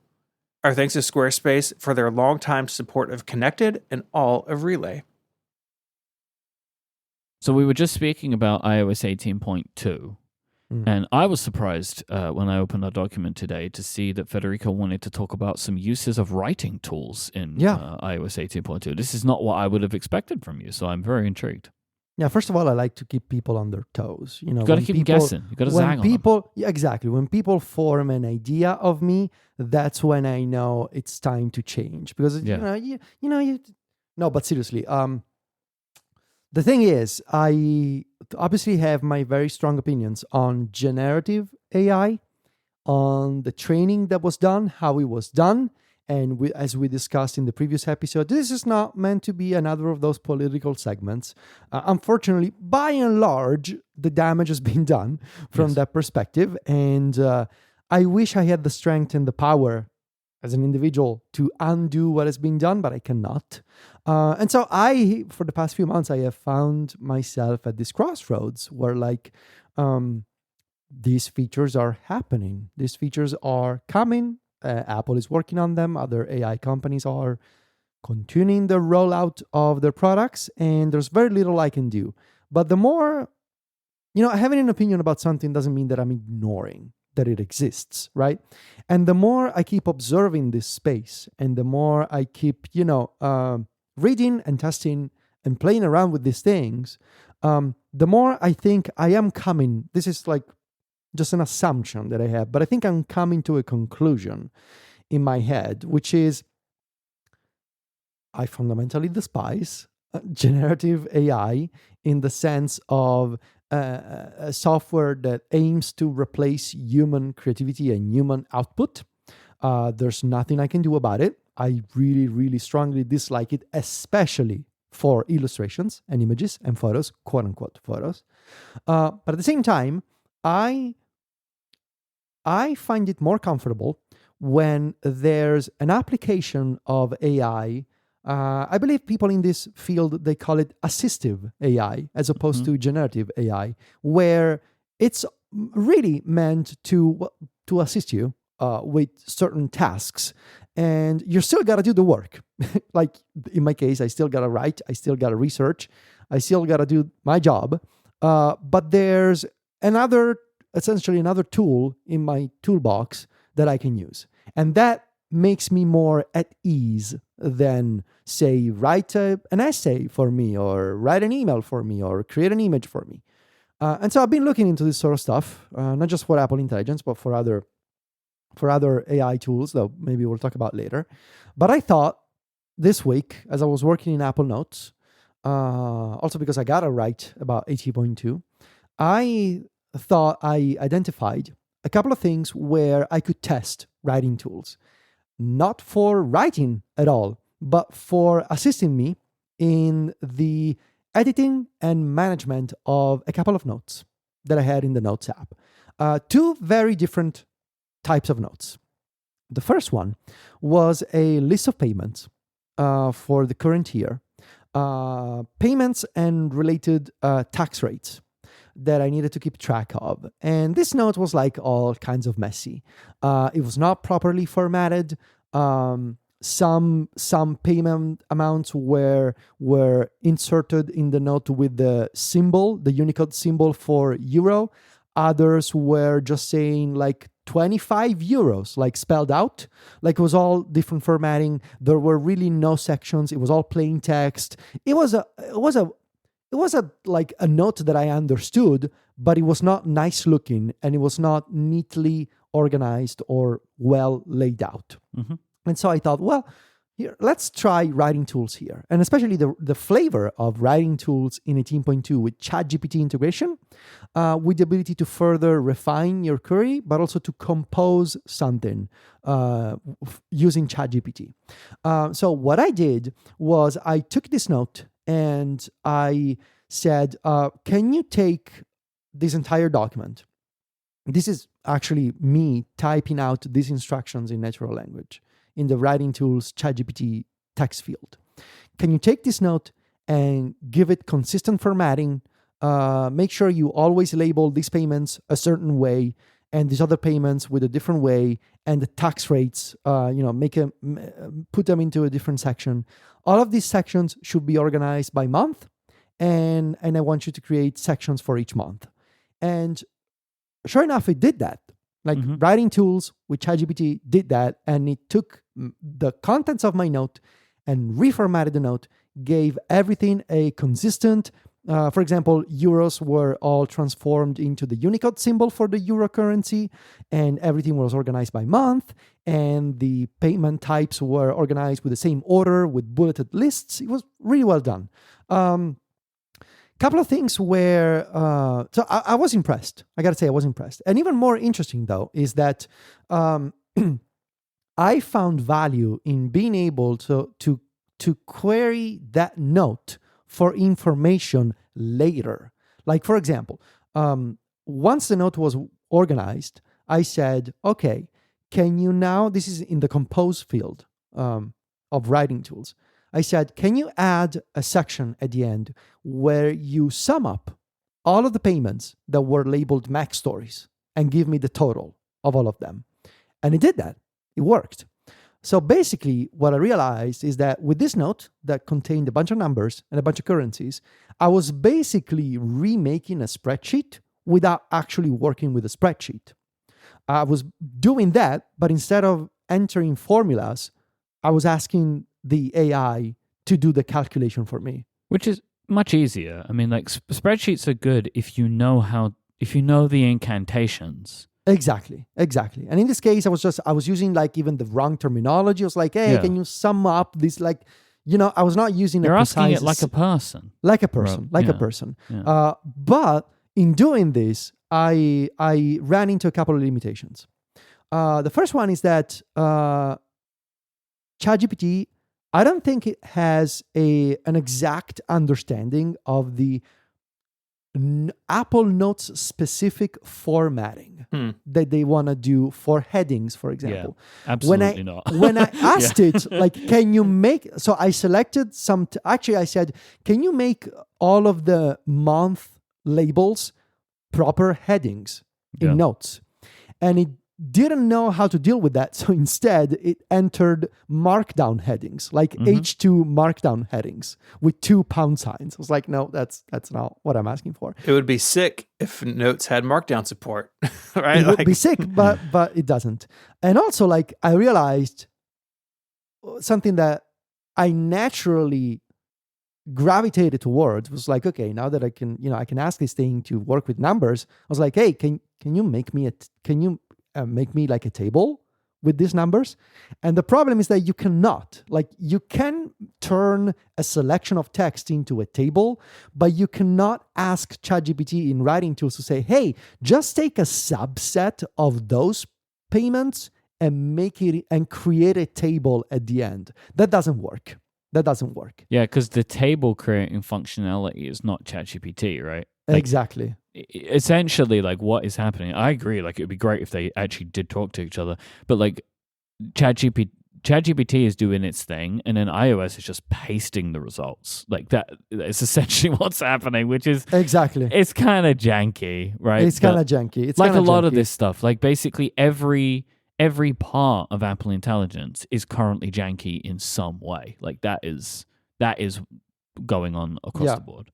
Our thanks to Squarespace for their longtime support of Connected and all of Relay. So we were just speaking about iOS 18.2, and I was surprised when I opened our document today to see that Federico wanted to talk about some uses of writing tools in iOS 18.2. This is not what I would have expected from you, so I'm very intrigued. Yeah, first of all, I like to keep people on their toes. You got to keep guessing. You got to zang on them. Yeah, exactly. When people form an idea of me, that's when I know it's time to change. Because no, but seriously, the thing is, I obviously have my very strong opinions on generative AI, on the training that was done, how it was done. And as we discussed in the previous episode, this is not meant to be another of those political segments. Unfortunately, by and large, the damage has been done from that perspective. And I wish I had the strength and the power as an individual to undo what has been done, but I cannot. And so for the past few months, I have found myself at this crossroads where these features are happening. These features are coming. Apple is working on them. Other AI companies are continuing the rollout of their products, and there's very little I can do. But the more, having an opinion about something doesn't mean that I'm ignoring that it exists, right? And the more I keep observing this space, and the more I keep, reading and testing and playing around with these things, the more I think I am coming. This is just an assumption that I have, but I think I'm coming to a conclusion in my head, which is I fundamentally despise generative AI in the sense of a software that aims to replace human creativity and human output. There's nothing I can do about it. I really, really strongly dislike it, especially for illustrations and images and photos, quote unquote photos. But at the same time, I find it more comfortable when there's an application of AI. I believe people in this field, they call it assistive AI as opposed to generative AI, where it's really meant to assist you with certain tasks. And you still got to do the work. Like in my case, I still got to write. I still got to research. I still got to do my job. But there's essentially another tool in my toolbox that I can use. And that makes me more at ease than, say, write an essay for me, or write an email for me, or create an image for me. And so I've been looking into this sort of stuff, not just for Apple Intelligence, but for other AI tools that maybe we'll talk about later. But I thought this week, as I was working in Apple Notes, also because I got to write about 80.2, I thought I identified a couple of things where I could test writing tools, not for writing at all, but for assisting me in the editing and management of a couple of notes that I had in the Notes app. Two very different types of notes. The first one was a list of payments for the current year, payments and related tax rates that I needed to keep track of. And this note was all kinds of messy. It was not properly formatted. Some payment amounts were inserted in the note with the symbol, the Unicode symbol for euro. Others were just saying 25 euros, spelled out. It was all different formatting. There were really no sections. It was all plain text. It was a note that I understood, but it was not nice looking, and it was not neatly organized or well laid out. Mm-hmm. And so I thought, well, here, let's try writing tools here. And especially the flavor of writing tools in 18.2 with ChatGPT integration, with the ability to further refine your query, but also to compose something using ChatGPT. So what I did was I took this note and I said, can you take this entire document? This is actually me typing out these instructions in natural language in the writing tools ChatGPT text field. Can you take this note and give it consistent formatting? Make sure you always label these payments a certain way and these other payments with a different way, and the tax rates, put them into a different section. All of these sections should be organized by month, and I want you to create sections for each month. And sure enough, it did that. Writing tools with ChatGPT did that, and it took the contents of my note and reformatted the note, gave everything a consistent, For example, euros were all transformed into the Unicode symbol for the euro currency, and everything was organized by month, and the payment types were organized with the same order with bulleted lists. It was really well done. Couple of things where so I was impressed. I gotta say I was impressed. And even more interesting though is that I found value in being able to query that note for information later. Like for example, once the note was organized, I said, okay, can you now, this is in the compose field of writing tools. I said, can you add a section at the end where you sum up all of the payments that were labeled Mac stories and give me the total of all of them? And it did that. It worked. So basically, what I realized is that with this note that contained a bunch of numbers and a bunch of currencies, I was basically remaking a spreadsheet without actually working with a spreadsheet. I was doing that, but instead of entering formulas, I was asking the AI to do the calculation for me. Which is much easier. I mean, like spreadsheets are good if you know the incantations. Exactly. And in this case, I was using like even the wrong terminology. I was like, hey, can you sum up this? Like, I was not using You're asking it like a person. Like a person. Yeah. But in doing this, I ran into a couple of limitations. The first one is that ChatGPT, I don't think it has an exact understanding of the Apple Notes specific formatting that they want to do for headings, for example. Yeah, absolutely not. When I asked it, like, can you make, so I selected actually I said, can you make all of the month labels proper headings in Notes? And it didn't know how to deal with that. So instead, it entered markdown headings, like H2 markdown headings with 2 pound signs. I was like, no, that's not what I'm asking for. It would be sick if Notes had markdown support, right? It would be sick, but it doesn't. And also, like, I realized something that I naturally gravitated towards was like, okay, now that I can ask this thing to work with numbers. I was like, hey, can you make me make me like a table with these numbers? And the problem is that you cannot. Like, you can turn a selection of text into a table, but you cannot ask ChatGPT in writing tools to say, hey, just take a subset of those payments and make it and create a table at the end. That doesn't work. Yeah, because the table creating functionality is not ChatGPT, right? Like, exactly. Essentially, like, what is happening? I agree. Like, it would be great if they actually did talk to each other, but like ChatGPT is doing its thing, and then iOS is just pasting the results. Like that is essentially what's happening, which is exactly. It's kind of janky, right? It's kind of janky. It's like a lot janky. of this stuff. Like basically every part of Apple Intelligence is currently janky in some way. Like that is going on across the board.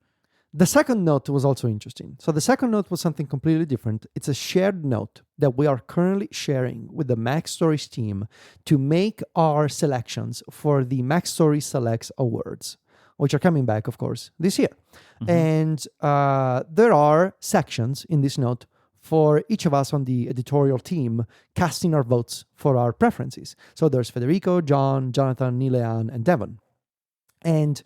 The second note was also interesting. So the second note was something completely different. It's a shared note that we are currently sharing with the Mac Stories team to make our selections for the Mac Stories Selects Awards, which are coming back, of course, this year. And there are sections in this note for each of us on the editorial team casting our votes for our preferences. So there's Federico, John, Jonathan, Nilean, and Devon. And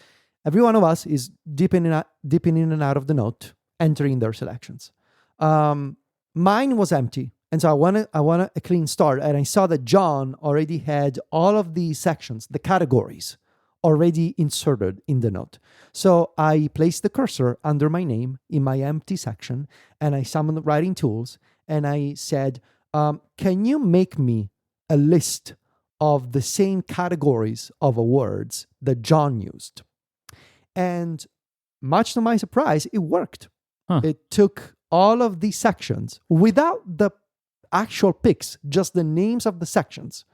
every one of us is dipping in and out of the note, entering their selections. Mine was empty, and so I wanted a clean start. And I saw that John already had all of the sections, the categories, already inserted in the note. So I placed the cursor under my name in my empty section, and I summoned writing tools, and I said, "Can you make me a list of the same categories of words that John used?" And much to my surprise, it worked. It took all of these sections without the actual picks, just the names of the sections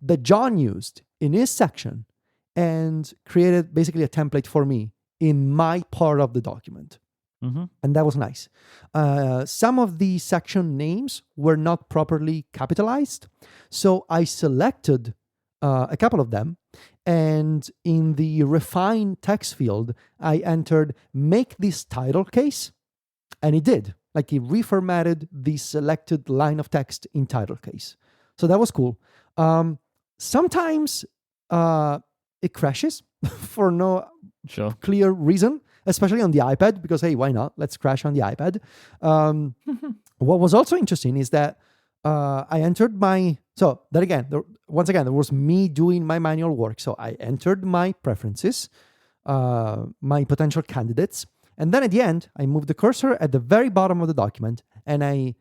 that John used in his section, and created basically a template for me in my part of the document. And that was nice. Some of the section names were not properly capitalized. So I selected a couple of them, And in the refine text field, I entered make this title case, and it did. Like it reformatted the selected line of text in title case. So that was cool. Sometimes it crashes for no clear reason, especially on the iPad, because, hey, why not? Let's crash on the iPad. What was also interesting is that I entered my... So that again, once again, there was me doing my manual work. So I entered my preferences, my potential candidates. And then at the end, I moved the cursor at the very bottom of the document and I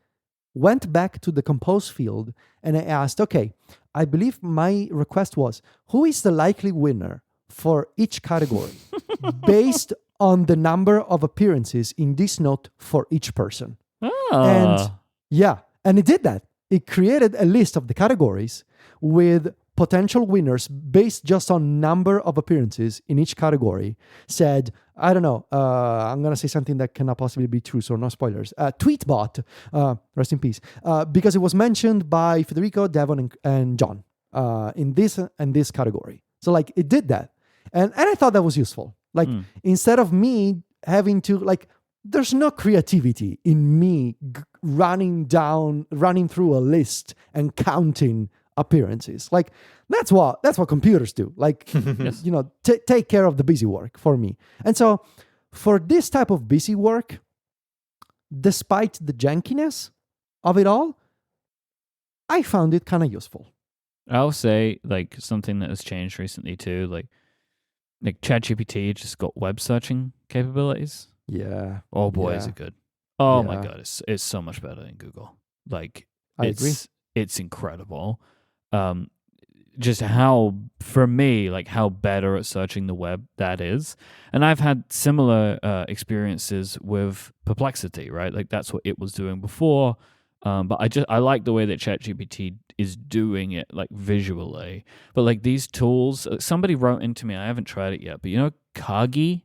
went back to the compose field and I asked, okay, I believe my request was, who is the likely winner for each category based on the number of appearances in this note for each person? And yeah, and it did that. It created a list of the categories with potential winners based just on number of appearances in each category. Said, I don't know, I'm going to say something that cannot possibly be true, so no spoilers. Tweetbot, rest in peace, because it was mentioned by Federico, Devon, and John in this category. So like it did that. And I thought that was useful. Like instead of me having to like, there's no creativity in me running through a list and counting appearances. Like that's what computers do. Like, yes. Take care of the busy work for me. And so for this type of busy work, despite the jankiness of it all, I found it kind of useful. I'll say like something that has changed recently too, like ChatGPT just got web searching capabilities. Yeah. Oh boy, is it good. Oh my God, it's so much better than Google. Like I agree. It's incredible. Just how, for me, like how better at searching the web that is. And I've had similar experiences with Perplexity, right? Like that's what it was doing before. But I like the way that ChatGPT is doing it, like visually. But like these tools, somebody wrote into me, I haven't tried it yet, but Kagi?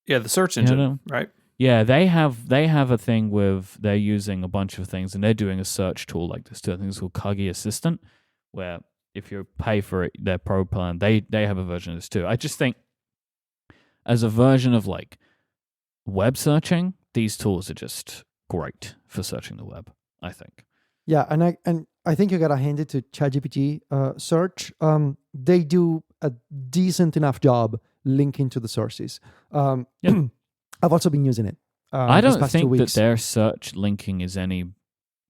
Yeah, the search engine, right? Yeah, they have a thing with, they're using a bunch of things and they're doing a search tool like this too. I think it's called Kagi Assistant, where if you pay for it, their pro plan, they have a version of this too. I just think as a version of like web searching, these tools are just great for searching the web, I think. Yeah, and I think you gotta hand it to ChatGPT search. They do a decent enough job linking to the sources. I've also been using it. I don't think that their search linking is any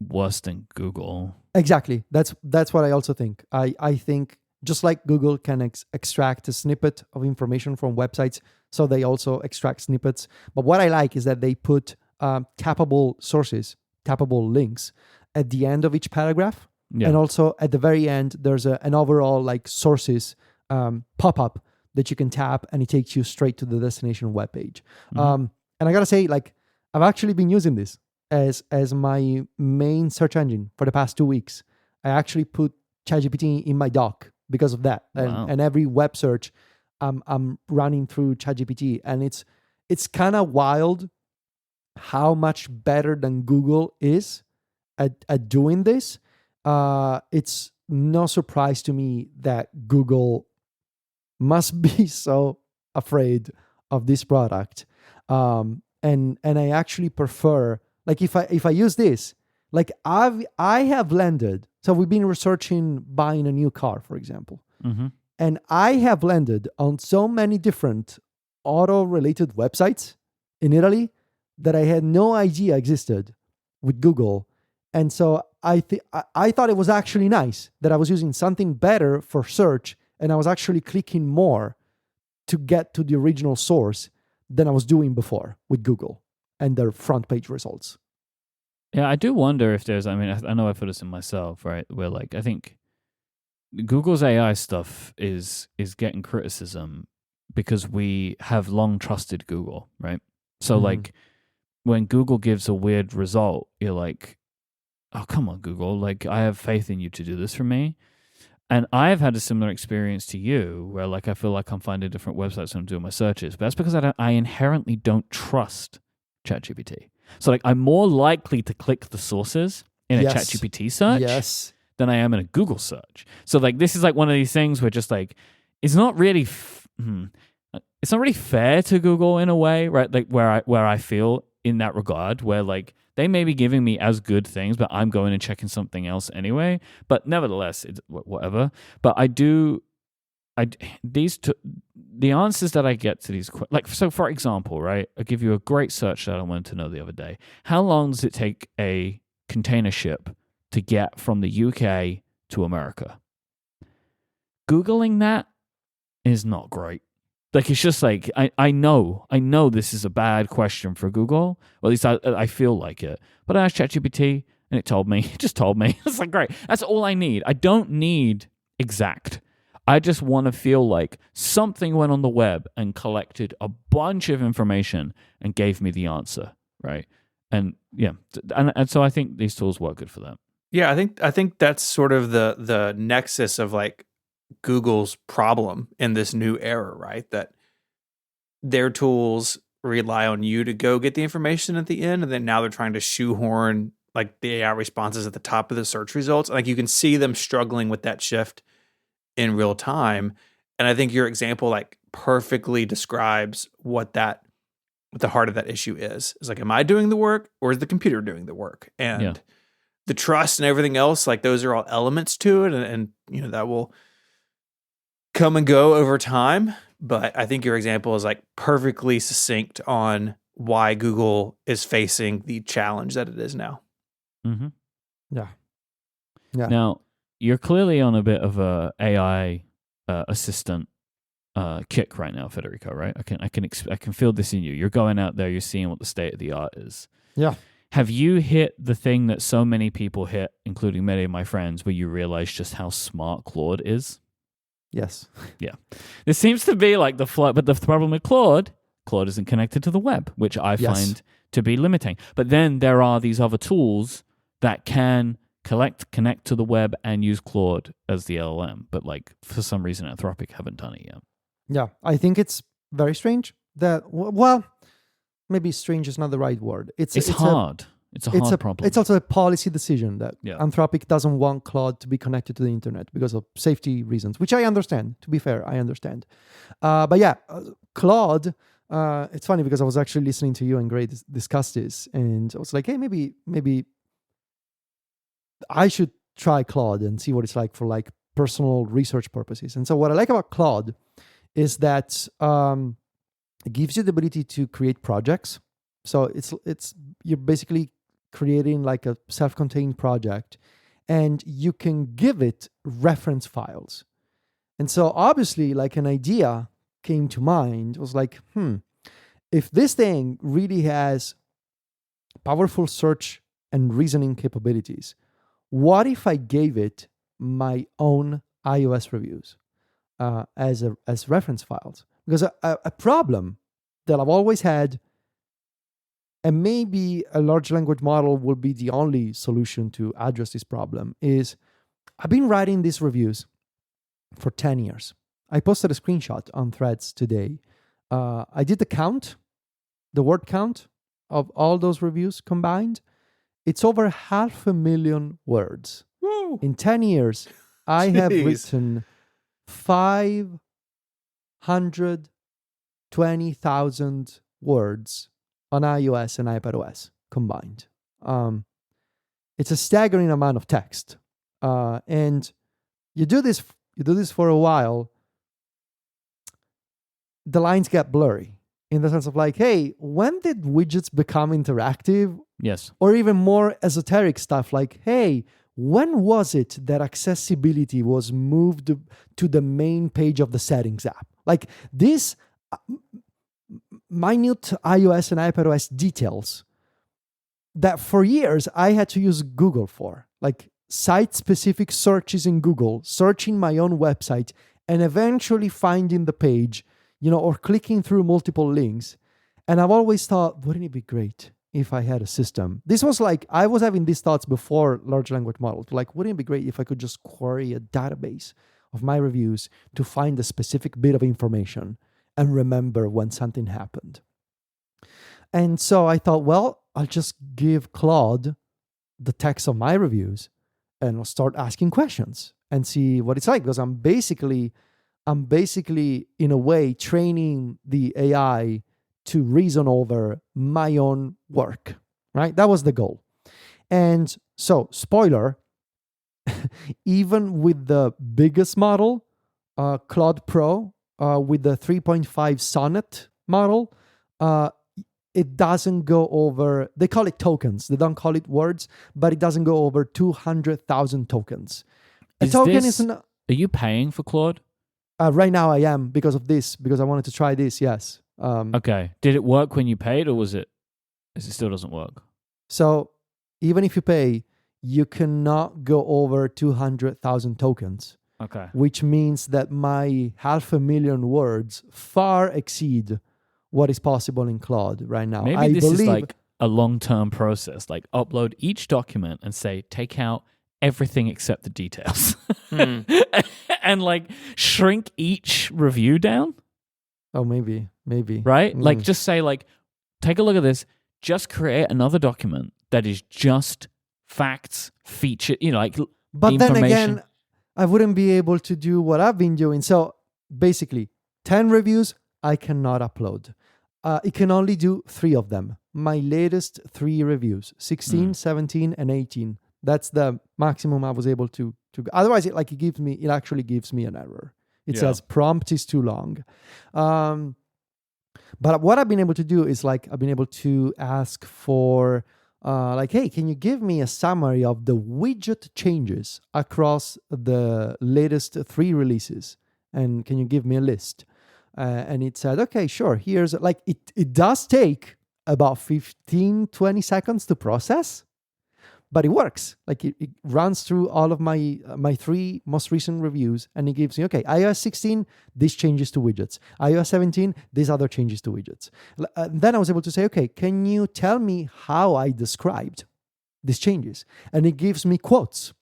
worse than Google. Exactly. That's what I also think. I think just like Google can extract a snippet of information from websites, so they also extract snippets. But what I like is that they put tappable sources, tappable links at the end of each paragraph. Yeah. And also at the very end, there's an overall like sources pop-up that you can tap and it takes you straight to the destination webpage. Mm-hmm. And I gotta say, like, I've actually been using this as my main search engine for the past 2 weeks. I actually put ChatGPT in my dock because of that. And every web search, I'm running through ChatGPT, and it's kind of wild how much better than Google is at doing this. It's no surprise to me that Google must be so afraid of this product. And I actually prefer, like, if I use this, like I have landed. So we've been researching buying a new car, for example, and I have landed on so many different auto-related websites in Italy that I had no idea existed with Google. And so I thought it was actually nice that I was using something better for search, and I was actually clicking more to get to the original source than I was doing before with Google and their front page results. Yeah, I do wonder if there's, I know I put this in myself, right? Where like, I think Google's AI stuff is getting criticism because we have long trusted Google, right? So like when Google gives a weird result, you're like, oh, come on, Google. Like, I have faith in you to do this for me. And I've had a similar experience to you where like I feel like I'm finding different websites when I'm doing my searches. But that's because I inherently don't trust ChatGPT. So like I'm more likely to click the sources in a ChatGPT search than I am in a Google search. So like this is like one of these things where just like it's not really it's not really fair to Google in a way, right? Like where I feel in that regard, where like they may be giving me as good things, but I'm going and checking something else anyway. But nevertheless, it's whatever. But the answers that I get to these, like, so for example, right? I'll give you a great search that I wanted to know the other day. How long does it take a container ship to get from the UK to America? Googling that is not great. Like, it's just like, I know this is a bad question for Google, or at least I feel like it. But I asked ChatGPT and it just told me. It's like, great. That's all I need. I don't need exact. I just want to feel like something went on the web and collected a bunch of information and gave me the answer, right? And yeah, and so I think these tools work good for that. Yeah, I think that's sort of the nexus of like Google's problem in this new era, right? That their tools rely on you to go get the information at the end, and then now they're trying to shoehorn like the AI responses at the top of the search results. Like, you can see them struggling with that shift in real time. And I think your example like perfectly describes what the heart of that issue is. It's like, am I doing the work or is the computer doing the work? And the trust and everything else, like those are all elements to it. And you know, that will come and go over time. But I think your example is like perfectly succinct on why Google is facing the challenge that it is now. Mm-hmm. Yeah. Now, you're clearly on a bit of a AI assistant kick right now, Federico, right? I can feel this in you. You're going out there, you're seeing what the state of the art is. Yeah. Have you hit the thing that so many people hit, including many of my friends, where you realize just how smart Claude is? Yes. Yeah. This seems to be like the flow, but the problem with Claude isn't connected to the web, which I find to be limiting. But then there are these other tools that can connect to the web and use Claude as the LLM. But like, for some reason, Anthropic haven't done it yet. Yeah. I think it's very strange that, well, maybe strange is not the right word. It's hard. It's a hard problem. It's also a policy decision that Anthropic doesn't want Claude to be connected to the internet because of safety reasons, which I understand. To be fair, I understand. But yeah, Claude, it's funny because I was actually listening to you and Gray discuss this, and I was like, hey, maybe I should try Claude and see what it's like for like personal research purposes. And so what I like about Claude is that it gives you the ability to create projects. So it's you're basically creating like a self-contained project, and you can give it reference files. And so obviously, like, an idea came to mind. It was like, if this thing really has powerful search and reasoning capabilities, what if I gave it my own iOS reviews as reference files? Because a problem that I've always had, and maybe a large language model will be the only solution to address this problem, is I've been writing these reviews for 10 years. I posted a screenshot on Threads today. I did the word count of all those reviews combined. It's over 500,000 words. Woo. In 10 years, I have written 520,000 words on iOS and iPadOS combined. It's a staggering amount of text. And you do this for a while, the lines get blurry in the sense of like, hey, when did widgets become interactive? Yes. Or even more esoteric stuff like, hey, when was it that accessibility was moved to the main page of the settings app? Like this minute iOS and iPadOS details that for years I had to use Google for, like site-specific searches in Google, searching my own website, and eventually finding the page, or clicking through multiple links. And I've always thought, wouldn't it be great if I had a system? This was like, I was having these thoughts before large language models. Like, wouldn't it be great if I could just query a database of my reviews to find a specific bit of information and remember when something happened? And so I thought, well, I'll just give Claude the text of my reviews and I'll start asking questions and see what it's like. Because I'm basically I'm basically, in a way, training the AI to reason over my own work, right? That was the goal. And so, spoiler, even with the biggest model, Claude Pro, with the 3.5 Sonnet model, it doesn't go over, they call it tokens. They don't call it words, but it doesn't go over 200,000 tokens. Are you paying for Claude? Right now I am because of this, because I wanted to try this, yes. Okay. Did it work when you paid, or it still doesn't work? So even if you pay, you cannot go over 200,000 tokens. Okay. Which means that my 500,000 words far exceed what is possible in Claude right now. Maybe this is like a long-term process, like upload each document and say, take out everything except the details. And like shrink each review down. Oh, maybe. Right? Like just say like, take a look at this. Just create another document that is just facts, feature, like but then again, I wouldn't be able to do what I've been doing. So basically, 10 reviews, I cannot upload. It can only do 3 of them. My latest 3 reviews, 16, 17, and 18. That's the maximum I was able to otherwise, it actually gives me an error. It says prompt is too long. But what I've been able to do is like, I've been able to ask for hey, can you give me a summary of the widget changes across the latest 3 releases? And can you give me a list? And it said, okay, sure. Here's like, it does take about 15, 20 seconds to process, but it works. Like it runs through all of my 3 most recent reviews, and it gives me, okay, iOS 16, this changes to widgets. iOS 17, these other changes to widgets. Then I was able to say, okay, can you tell me how I described these changes? And it gives me quotes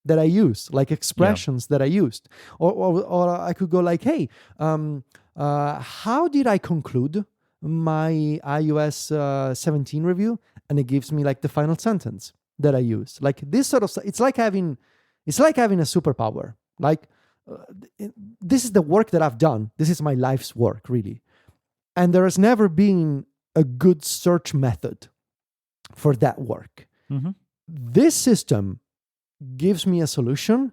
that I used, like expressions that I used. Or I could go like, hey, how did I conclude my iOS 17 review? And it gives me like the final sentence that I use. Like this sort of stuff. It's like having a superpower. Like this is the work that I've done. This is my life's work, really. And there has never been a good search method for that work. Mm-hmm. This system gives me a solution,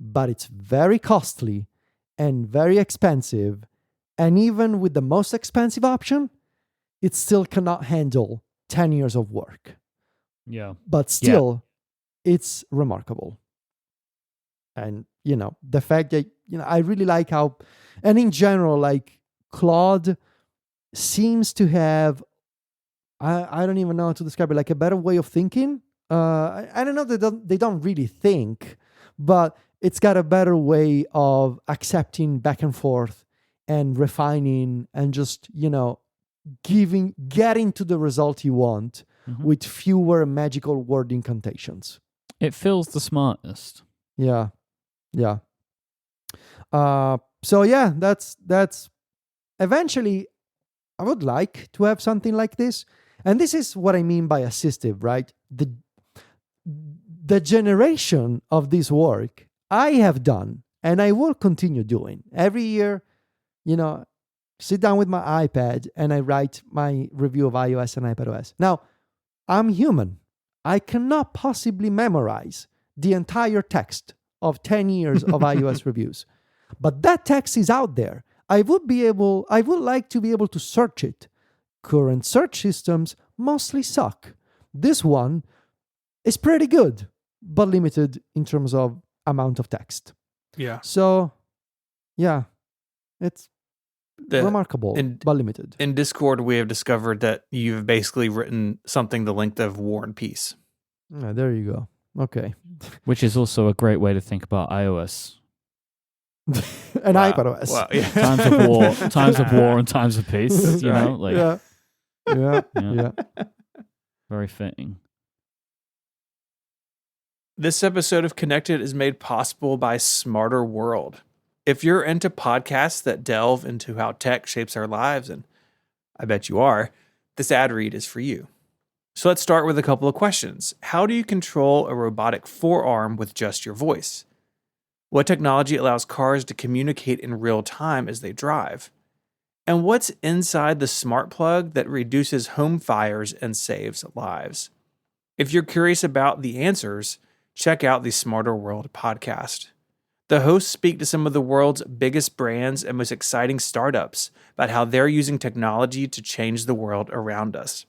but it's very costly and very expensive. And even with the most expensive option, it still cannot handle 10 years of work. Yeah. But still, it's remarkable. And, the fact that, I really like how, and in general, like Claude seems to have, I don't even know how to describe it, like a better way of thinking. I don't know, they don't really think, but it's got a better way of accepting back and forth and refining and just, getting to the result you want with fewer magical word incantations. It feels the smartest. Yeah. So yeah, that's eventually I would like to have something like this. And this is what I mean by assistive, right? The generation of this work I have done and I will continue doing every year, sit down with my iPad and I write my review of iOS and iPadOS. Now, I'm human. I cannot possibly memorize the entire text of 10 years of iOS reviews. But that text is out there. I would like to be able to search it. Current search systems mostly suck. This one is pretty good, but limited in terms of amount of text. Yeah. So, yeah, it's remarkable, but limited. In Discord, we have discovered that you've basically written something the length of War and Peace. There you go. Okay. Which is also a great way to think about iOS. And iPadOS. Wow, yeah. Times of war and times of peace. You know, like yeah. Very fitting. This episode of Connected is made possible by Smarter World. If you're into podcasts that delve into how tech shapes our lives, and I bet you are, this ad read is for you. So let's start with a couple of questions. How do you control a robotic forearm with just your voice? What technology allows cars to communicate in real time as they drive? And what's inside the smart plug that reduces home fires and saves lives? If you're curious about the answers, check out the Smarter World podcast. The hosts speak to some of the world's biggest brands and most exciting startups about how they're using technology to change the world around us.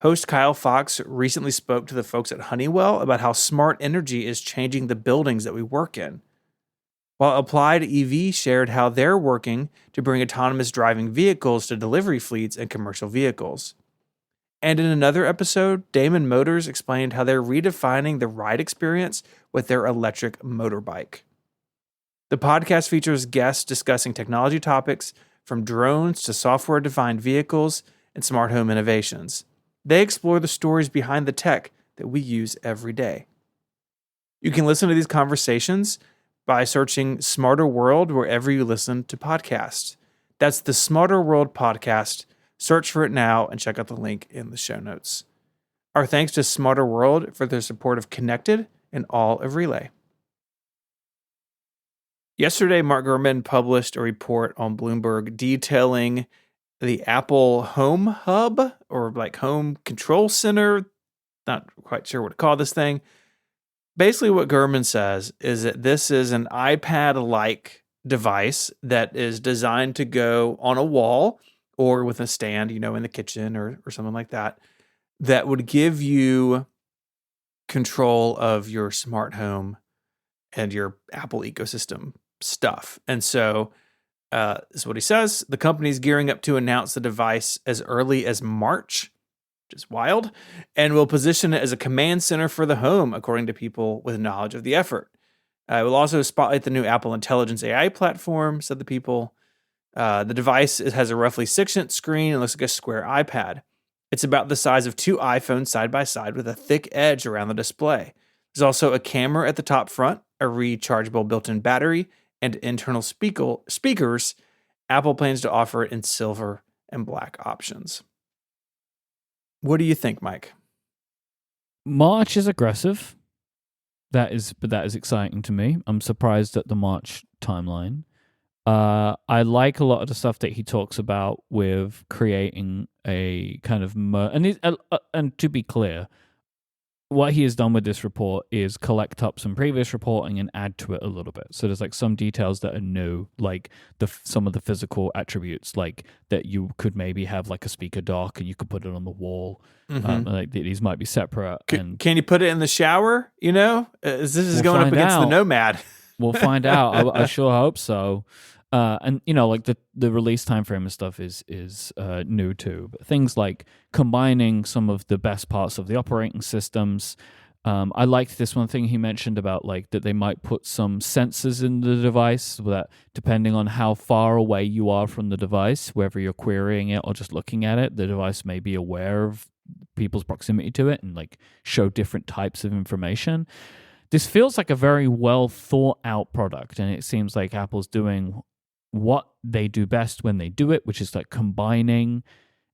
Host Kyle Fox recently spoke to the folks at Honeywell about how smart energy is changing the buildings that we work in, while Applied EV shared how they're working to bring autonomous driving vehicles to delivery fleets and commercial vehicles. And in another episode, Damon Motors explained how they're redefining the ride experience with their electric motorbike. The podcast features guests discussing technology topics from drones to software-defined vehicles and smart home innovations. They explore the stories behind the tech that we use every day. You can listen to these conversations by searching Smarter World wherever you listen to podcasts. That's the Smarter World podcast. Search for it now and check out the link in the show notes. Our thanks to Smarter World for their support of Connected and all of Relay. Yesterday, Mark Gurman published a report on Bloomberg detailing the Apple Home Hub, or like Home Control Center. Not quite sure what to call this thing. Basically, what Gurman says is that this is an iPad-like device that is designed to go on a wall or with a stand, in the kitchen or something like that, that would give you control of your smart home and your Apple ecosystem stuff. And so this is what he says. The company's gearing up to announce the device as early as March, which is wild, and will position it as a command center for the home, according to people with knowledge of the effort. It will also spotlight the new Apple Intelligence AI platform, said the people. The device has a roughly 6-inch screen and looks like a square iPad. It's about the size of 2 iPhones side by side with a thick edge around the display. There's also a camera at the top front, a rechargeable built-in battery, and internal speakers. Apple plans to offer it in silver and black options. What do you think, Myke? March is aggressive. That is exciting to me. I'm surprised at the March timeline. I like a lot of the stuff that he talks about with creating a kind of and to be clear, what he has done with this report is collect up some previous reporting and add to it a little bit. So there's like some details that are new, like some of the physical attributes, like that you could maybe have like a speaker dock and you could put it on the wall. Like these might be separate. Can you put it in the shower? This is going up against the Nomad. We'll find out. I sure hope so. And like the release time frame and stuff is new too. But things like combining some of the best parts of the operating systems. I liked this one thing he mentioned about like that they might put some sensors in the device that depending on how far away you are from the device, whether you're querying it or just looking at it, the device may be aware of people's proximity to it and like show different types of information. This feels like a very well thought out product, and it seems like Apple's doing what they do best when they do it, which is like combining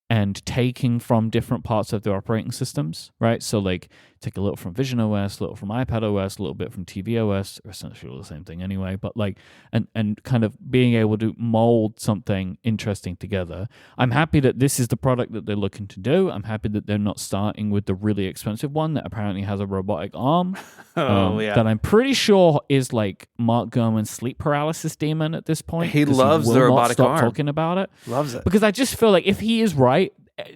and taking from different parts of their operating systems, right? So like take a little from Vision OS, a little from iPad OS, a little bit from TV OS, or essentially all the same thing anyway, but like, and kind of being able to mold something interesting together. I'm happy that this is the product that they're looking to do. I'm happy that they're not starting with the really expensive one that apparently has a robotic arm. That I'm pretty sure is like Mark Gurman's sleep paralysis demon at this point. He loves the robotic arm. Talking about it. Loves it. Because I just feel like if he is right,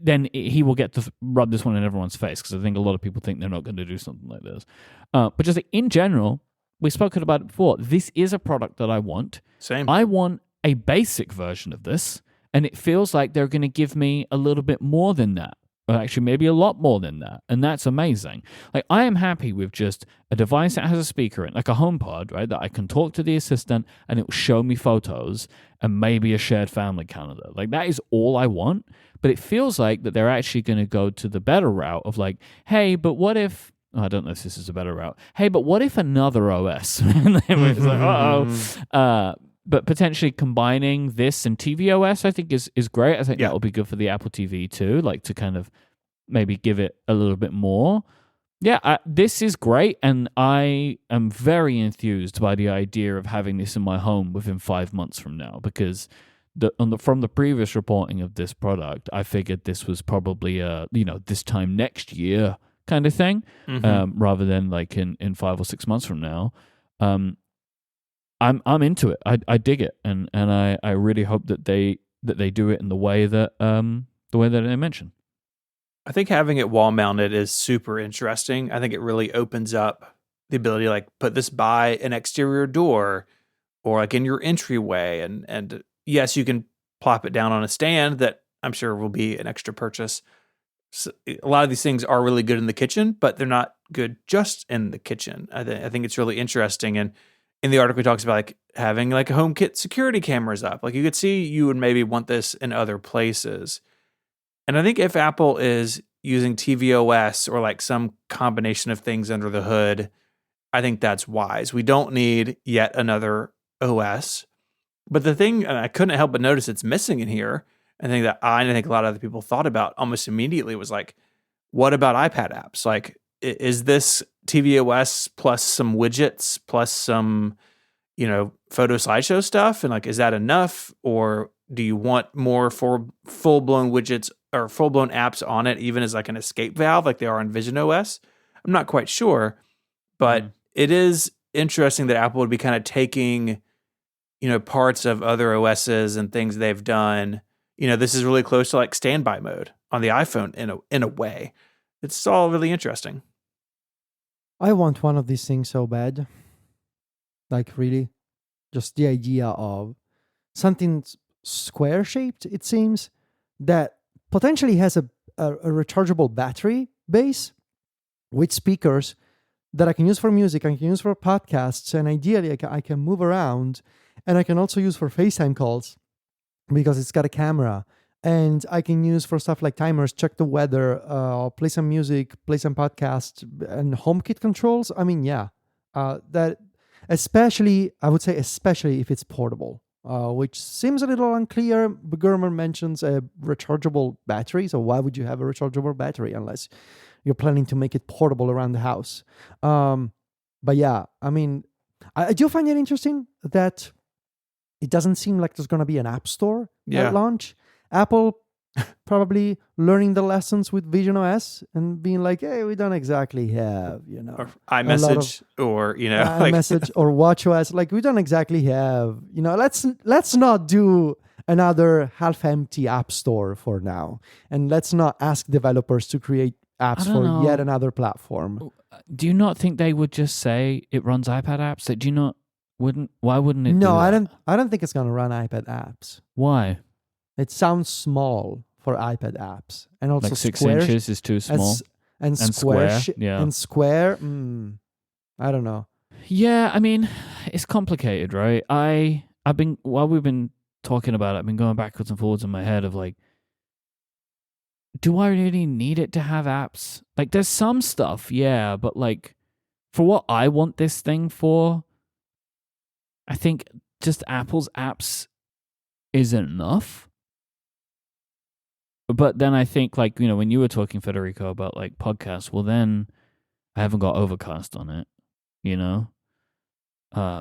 then he will get to rub this one in everyone's face, because I think a lot of people think they're not going to do something like this. But just like in general, we've spoken about it before. This is a product that I want. Same. I want a basic version of this, and it feels like they're going to give me a little bit more than that. Or actually, maybe a lot more than that. And that's amazing. Like, I am happy with just a device that has a speaker in, like a HomePod, right? That I can talk to the assistant and it will show me photos and maybe a shared family calendar. Like, that is all I want. But it feels like that they're actually going to go to the better route of like, hey, but what if... I don't know if this is a better route. Hey, but what if another OS? And it's like, but potentially combining this and tvOS, I think is great. I think that will be good for the Apple TV too, like to kind of maybe give it a little bit more. Yeah, this is great, and I am very enthused by the idea of having this in my home within 5 months from now, because from the previous reporting of this product, I figured this was probably this time next year kind of thing, rather than like in 5 or 6 months from now. I'm into it. I dig it, and I really hope that they do it in the way that they mentioned. I think having it wall mounted is super interesting. I think it really opens up the ability to like put this by an exterior door or like in your entryway. And yes, you can plop it down on a stand that I'm sure will be an extra purchase. So a lot of these things are really good in the kitchen, but they're not good just in the kitchen. I think it's really interesting. And in the article, it talks about like having like a HomeKit security cameras up. Like you could see you would maybe want this in other places. And I think if Apple is using tvOS or like some combination of things under the hood, I think that's wise. We don't need yet another OS. But the thing I couldn't help but notice it's missing in here, I think a lot of other people thought about almost immediately was like, what about iPad apps? Like, is this tvOS plus some widgets plus some, photo slideshow stuff? And like, is that enough? Or do you want more for full-blown widgets or full-blown apps on it, even as like an escape valve, like they are in Vision OS? I'm not quite sure, but it is interesting that Apple would be kind of taking, parts of other OSs and things they've done. This is really close to like standby mode on the iPhone in a way. It's all really interesting. I want one of these things so bad. Like really, just the idea of something square shaped, it seems, that potentially has a rechargeable battery base with speakers that I can use for music, I can use for podcasts, and ideally I can move around, and I can also use for FaceTime calls because it's got a camera, and I can use for stuff like timers, check the weather, play some music, play some podcasts, and HomeKit controls. I mean, yeah, that especially, I would say especially if it's portable. Which seems a little unclear. Germer mentions a rechargeable battery, so why would you have a rechargeable battery unless you're planning to make it portable around the house? But yeah, I mean, I do find it interesting that it doesn't seem like there's going to be an app store at launch. Apple probably learning the lessons with Vision OS and being like, hey, we don't exactly have, or iMessage or, iMessage or WatchOS. Like, we don't exactly have, let's not do another half-empty app store for now. And let's not ask developers to create apps for yet another platform. Do you not think they would just say it runs iPad apps? Why wouldn't it? No, I don't think it's going to run iPad apps. Why? It sounds small for iPad apps, and also like 6 inches is too small. And square, and square. I don't know. Yeah, I mean, it's complicated, right? While we've been talking about it, I've been going backwards and forwards in my head of like, do I really need it to have apps? Like, there's some stuff, yeah, but like, for what I want this thing for, I think just Apple's apps isn't enough. But then I think, like, when you were talking, Federico, about like podcasts, well, then I haven't got Overcast on it,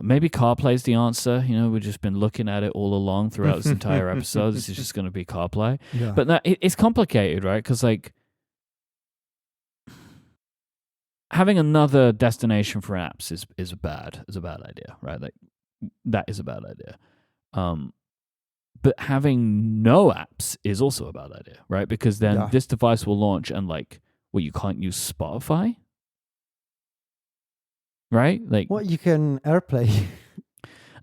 Maybe CarPlay's the answer. We've just been looking at it all along throughout this entire episode. This is just going to be CarPlay. Yeah. But it's complicated, right? Because like having another destination for apps is a bad idea, right? Like that is a bad idea. But having no apps is also a bad idea, right? Because then this device will launch and like, you can't use Spotify, right? Like, you can AirPlay.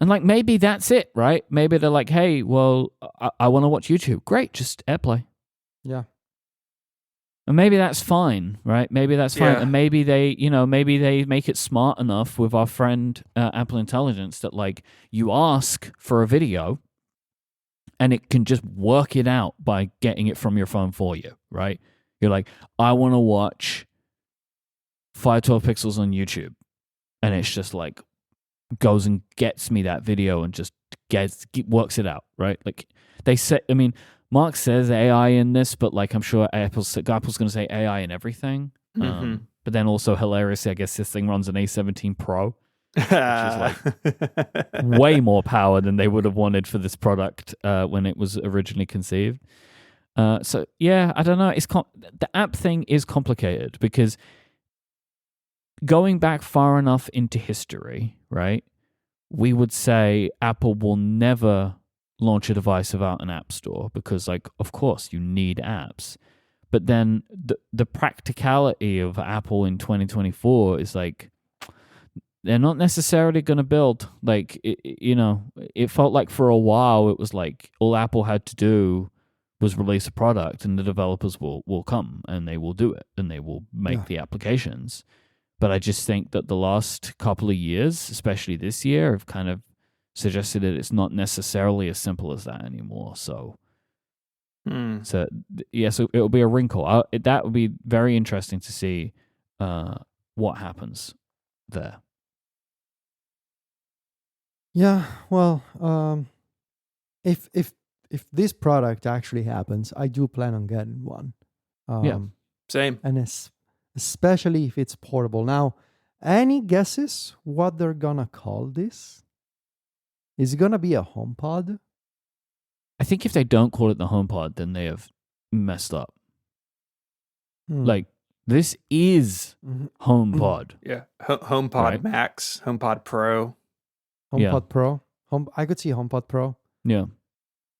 And like, maybe that's it, right? Maybe they're like, hey, well, I want to watch YouTube. Great, just AirPlay. Yeah. And maybe that's fine, right? Maybe that's fine. Yeah. And maybe they make it smart enough with our friend Apple Intelligence that like you ask for a video and it can just work it out by getting it from your phone for you, right? You're like, I want to watch 512 Pixels on YouTube. And it's just like goes and gets me that video and just works it out, right? Like they say, I mean, Mark says AI in this, but like I'm sure Apple's going to say AI in everything. But then also hilariously, I guess this thing runs an A17 Pro, which is like way more power than they would have wanted for this product when it was originally conceived. So yeah, I don't know. The app thing is complicated because going back far enough into history, right? We would say Apple will never launch a device without an app store because, like, of course, you need apps. But then the practicality of Apple in 2024 is like they're not necessarily going to build. Like, it felt like for a while it was like all Apple had to do was release a product and the developers will come and they will do it and they will make the applications. But I just think that the last couple of years, especially this year, have kind of suggested that it's not necessarily as simple as that anymore. So, so it'll be a wrinkle. That would be very interesting to see what happens there. Yeah, well, if this product actually happens, I do plan on getting one. Same. And especially if it's portable. Now, any guesses what they're gonna call this? Is it gonna be a HomePod? I think if they don't call it the HomePod, then they have messed up. Like, this is HomePod. Yeah, HomePod right? Max, HomePod Pro. HomePod Pro. I could see HomePod Pro. Yeah.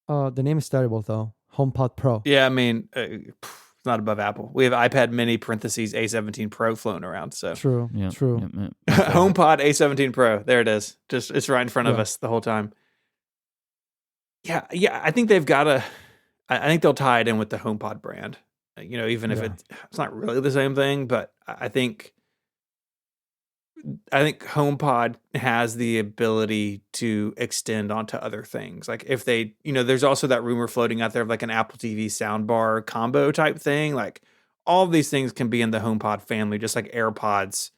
The name is terrible though. HomePod Pro. Yeah, I mean, it's not above Apple. We have iPad Mini parentheses A17 Pro floating around. So true. Yeah. True. Yeah. HomePod A17 Pro. There it is. Just it's right in front of us the whole time. Yeah. I think they've got to. I think they'll tie it in with the HomePod brand. Even if it's not really the same thing, but I think HomePod has the ability to extend onto other things. Like if they, there's also that rumor floating out there of like an Apple TV soundbar combo type thing. Like all of these things can be in the HomePod family, just like AirPods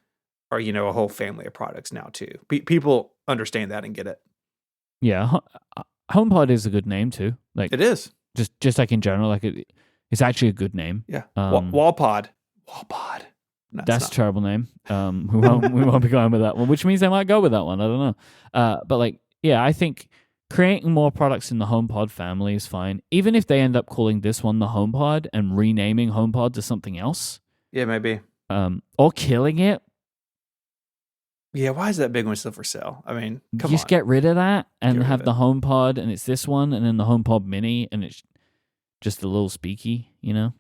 are, a whole family of products now too. People understand that and get it. Yeah. HomePod is a good name too. Like it is. Just like in general, like it's actually a good name. Yeah. Wallpod. No, that's a terrible name. We won't be going with that one, which means they might go with that one. I don't know. But like, yeah, I think creating more products in the HomePod family is fine. Even if they end up calling this one the HomePod and renaming HomePod to something else. Yeah, maybe. Or killing it. Yeah, why is that big one still for sale? I mean, come on. Just get rid of that and have the HomePod and it's this one and then the HomePod Mini and it's just a little speaky, I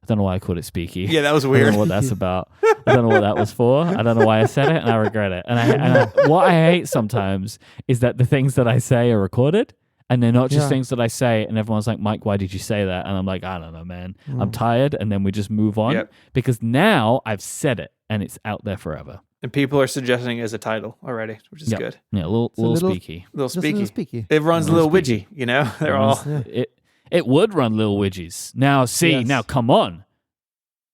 don't know why I called it speaky. Yeah, that was weird. I don't know what that's about. I don't know what that was for. I don't know why I said it and I regret it. And what I hate sometimes is that the things that I say are recorded and they're not just things that I say and everyone's like, Myke, why did you say that? And I'm like, I don't know, man. I'm tired. And then we just move on because now I've said it and it's out there forever. And people are suggesting it as a title already, which is good. Yeah, a little speaky. Little speaky. It runs a little widgy, They're all... It would run little widgies. Now come on.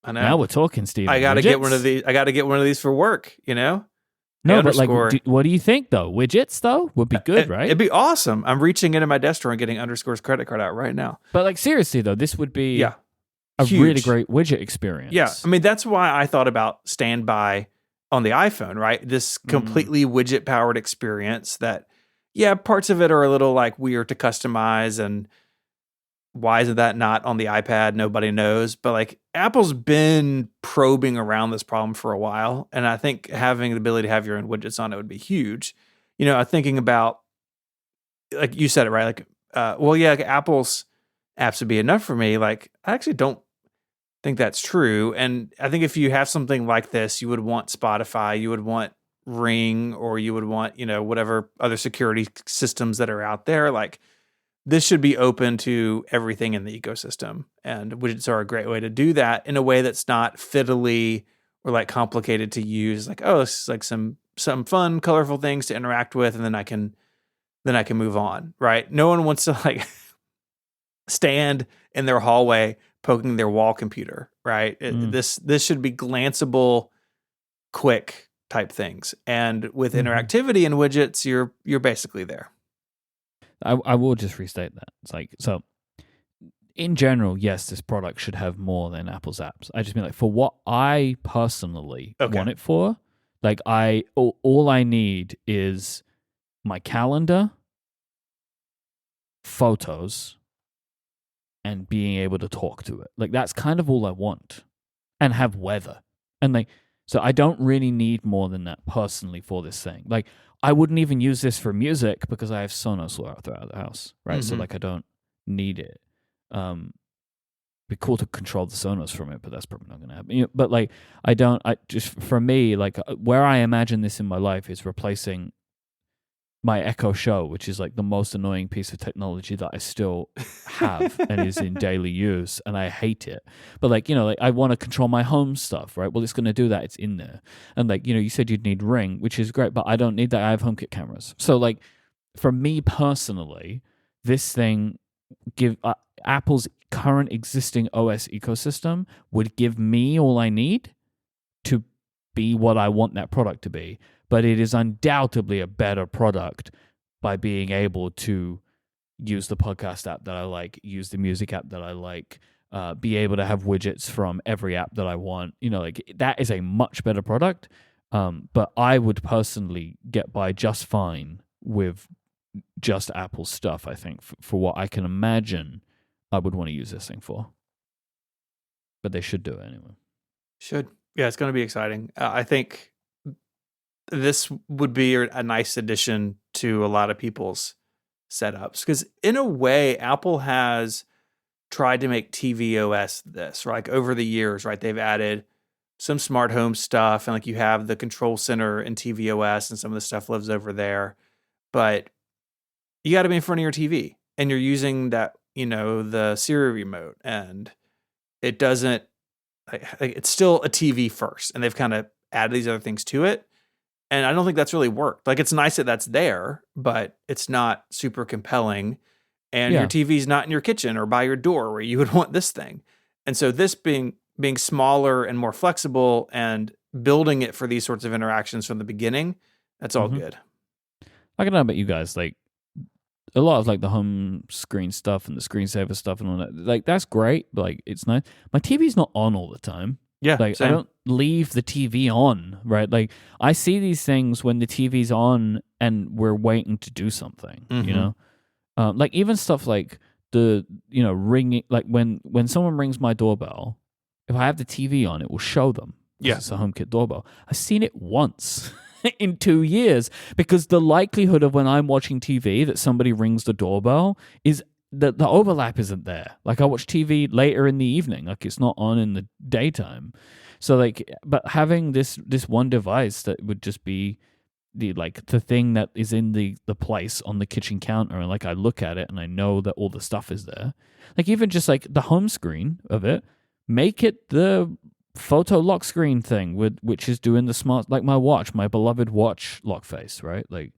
I know. Now we're talking, Steve. I got to get one of these. I got to get one of these for work, No, but like, what do you think though? Widgets though would be good, right? It'd be awesome. I'm reaching into my desk drawer and getting Underscore's credit card out right now. But like seriously though, this would be a huge. really great widget experience. Yeah, I mean that's why I thought about Standby on the iPhone, right? This completely widget powered experience that, parts of it are a little like weird to customize and. Why is that not on the iPad? Nobody knows. But like Apple's been probing around this problem for a while. And I think having the ability to have your own widgets on it would be huge. I'm thinking about, like you said it, right? Like, like Apple's apps would be enough for me. Like, I actually don't think that's true. And I think if you have something like this, you would want Spotify, you would want Ring, or you would want, whatever other security systems that are out there. Like, this should be open to everything in the ecosystem, and widgets are a great way to do that in a way that's not fiddly or like complicated to use. Like, oh, this is like some fun, colorful things to interact with, and then I can move on. Right? No one wants to like stand in their hallway poking their wall computer. Right? This should be glanceable, quick type things, and with interactivity and widgets, you're basically there. I will just restate that. It's like, so in general, yes, this product should have more than Apple's apps. I just mean like for what I personally want it for, like all I need is my calendar, photos, and being able to talk to it. Like that's kind of all I want. And have weather. And like so I don't really need more than that personally for this thing. Like I wouldn't even use this for music because I have Sonos throughout the house, right? Mm-hmm. So like I don't need it. Be cool to control the Sonos from it, but that's probably not going to happen. But like I just for me, like where I imagine this in my life is replacing my Echo Show, which is like the most annoying piece of technology that I still have and is in daily use, and I hate it. But like, like I want to control my home stuff, right? Well, it's going to do that. It's in there. And like, you said you'd need Ring, which is great, but I don't need that. I have HomeKit cameras. So like, for me personally, this thing Apple's current existing OS ecosystem would give me all I need to be what I want that product to be. But it is undoubtedly a better product by being able to use the podcast app that I like, use the music app that I like, be able to have widgets from every app that I want. Like that is a much better product. But I would personally get by just fine with just Apple stuff, I think, for what I can imagine I would want to use this thing for. But they should do it anyway. Should. Yeah, it's going to be exciting. I think this would be a nice addition to a lot of people's setups because in a way, Apple has tried to make tvOS this, right? Like over the years, right? They've added some smart home stuff and like you have the control center in tvOS and some of the stuff lives over there. But you got to be in front of your TV and you're using that, the Siri remote and it doesn't, like it's still a TV first and they've kind of added these other things to it. And I don't think that's really worked. Like it's nice that that's there, but it's not super compelling. And your TV's not in your kitchen or by your door where you would want this thing. And so this being smaller and more flexible and building it for these sorts of interactions from the beginning, that's all good. I don't know about you guys, like a lot of like the home screen stuff and the screensaver stuff and all that, like that's great, but like it's nice. My TV's not on all the time. Yeah, like same. I don't leave the TV on, right? Like I see these things when the TV's on and we're waiting to do something, like even stuff like the ringing, like when someone rings my doorbell, if I have the TV on, it will show them. Yeah, it's a HomeKit doorbell. I've seen it once in 2 years because the likelihood of when I'm watching TV that somebody rings the doorbell is the overlap isn't there. Like I watch TV later in the evening, like it's not on in the daytime. So like, but having this one device that would just be the thing that is in the place on the kitchen counter, and like I look at it and I know that all the stuff is there. Like even just like the home screen of it, make it the photo lock screen thing which is doing the smart, like my beloved watch lock face, right? Like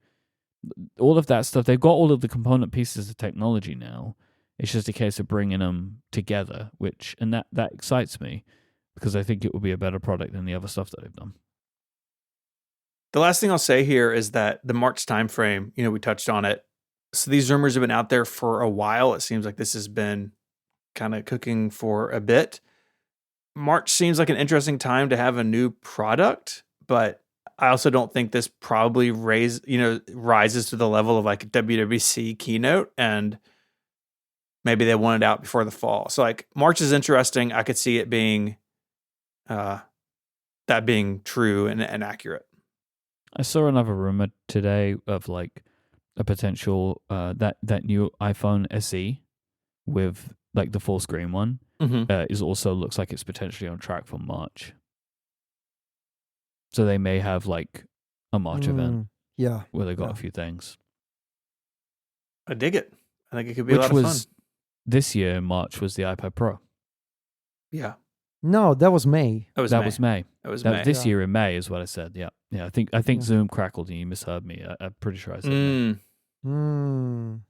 all of that stuff, they've got all of the component pieces of technology now. It's just a case of bringing them together, and that excites me because I think it will be a better product than the other stuff that they've done. The last thing I'll say here is that the March timeframe, we touched on it. So these rumors have been out there for a while. It seems like this has been kind of cooking for a bit. March seems like an interesting time to have a new product, but I also don't think this probably rises to the level of like a WWDC keynote, and maybe they want it out before the fall. So like March is interesting. I could see it being that being true and accurate. I saw another rumor today of like a potential that new iPhone SE with like the full screen one is also looks like it's potentially on track for March. So they may have like a March event, where they got a few things. I dig it. I think it could be a lot of fun. This year in March was the iPad Pro. Yeah. No, that was May. That was May. This year in May is what I said. Yeah. I think Zoom crackled and you misheard me. I'm pretty sure I said that.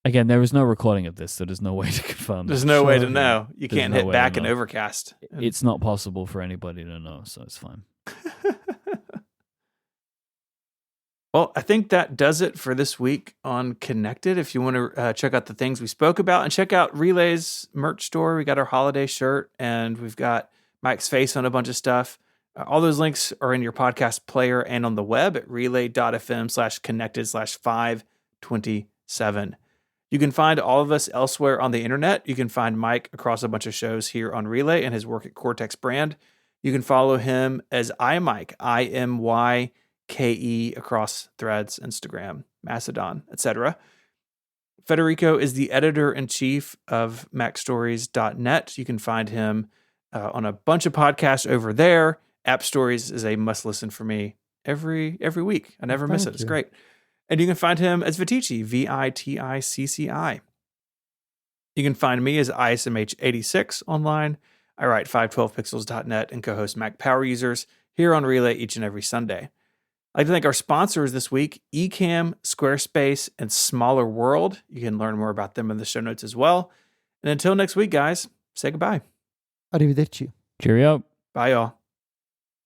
Again, there is no recording of this, so there's no way to confirm. There's no way to know. You can't hit back in Overcast. It's not possible for anybody to know, so it's fine. Well, I think that does it for this week on Connected. If you want to check out the things we spoke about and check out Relay's merch store, we got our holiday shirt and we've got Myke's face on a bunch of stuff. All those links are in your podcast player and on the web at relay.fm/connected/527. You can find all of us elsewhere on the internet. You can find Myke across a bunch of shows here on Relay and his work at Cortex Brand. You can follow him as iMyke, IMYKE, across Threads, Instagram, Mastodon, etc. Federico is the editor-in-chief of MacStories.net. You can find him on a bunch of podcasts over there. App Stories is a must-listen for me every week. I never miss it. It's great. And you can find him as Viticci, VITICCI. You can find me as ISMH86 online. I write 512pixels.net and co-host Mac Power Users here on Relay each and every Sunday. I'd like to thank our sponsors this week, Ecamm, Squarespace, and Smaller World. You can learn more about them in the show notes as well. And until next week, guys, say goodbye. Arrivederci. Cheerio. Bye, y'all.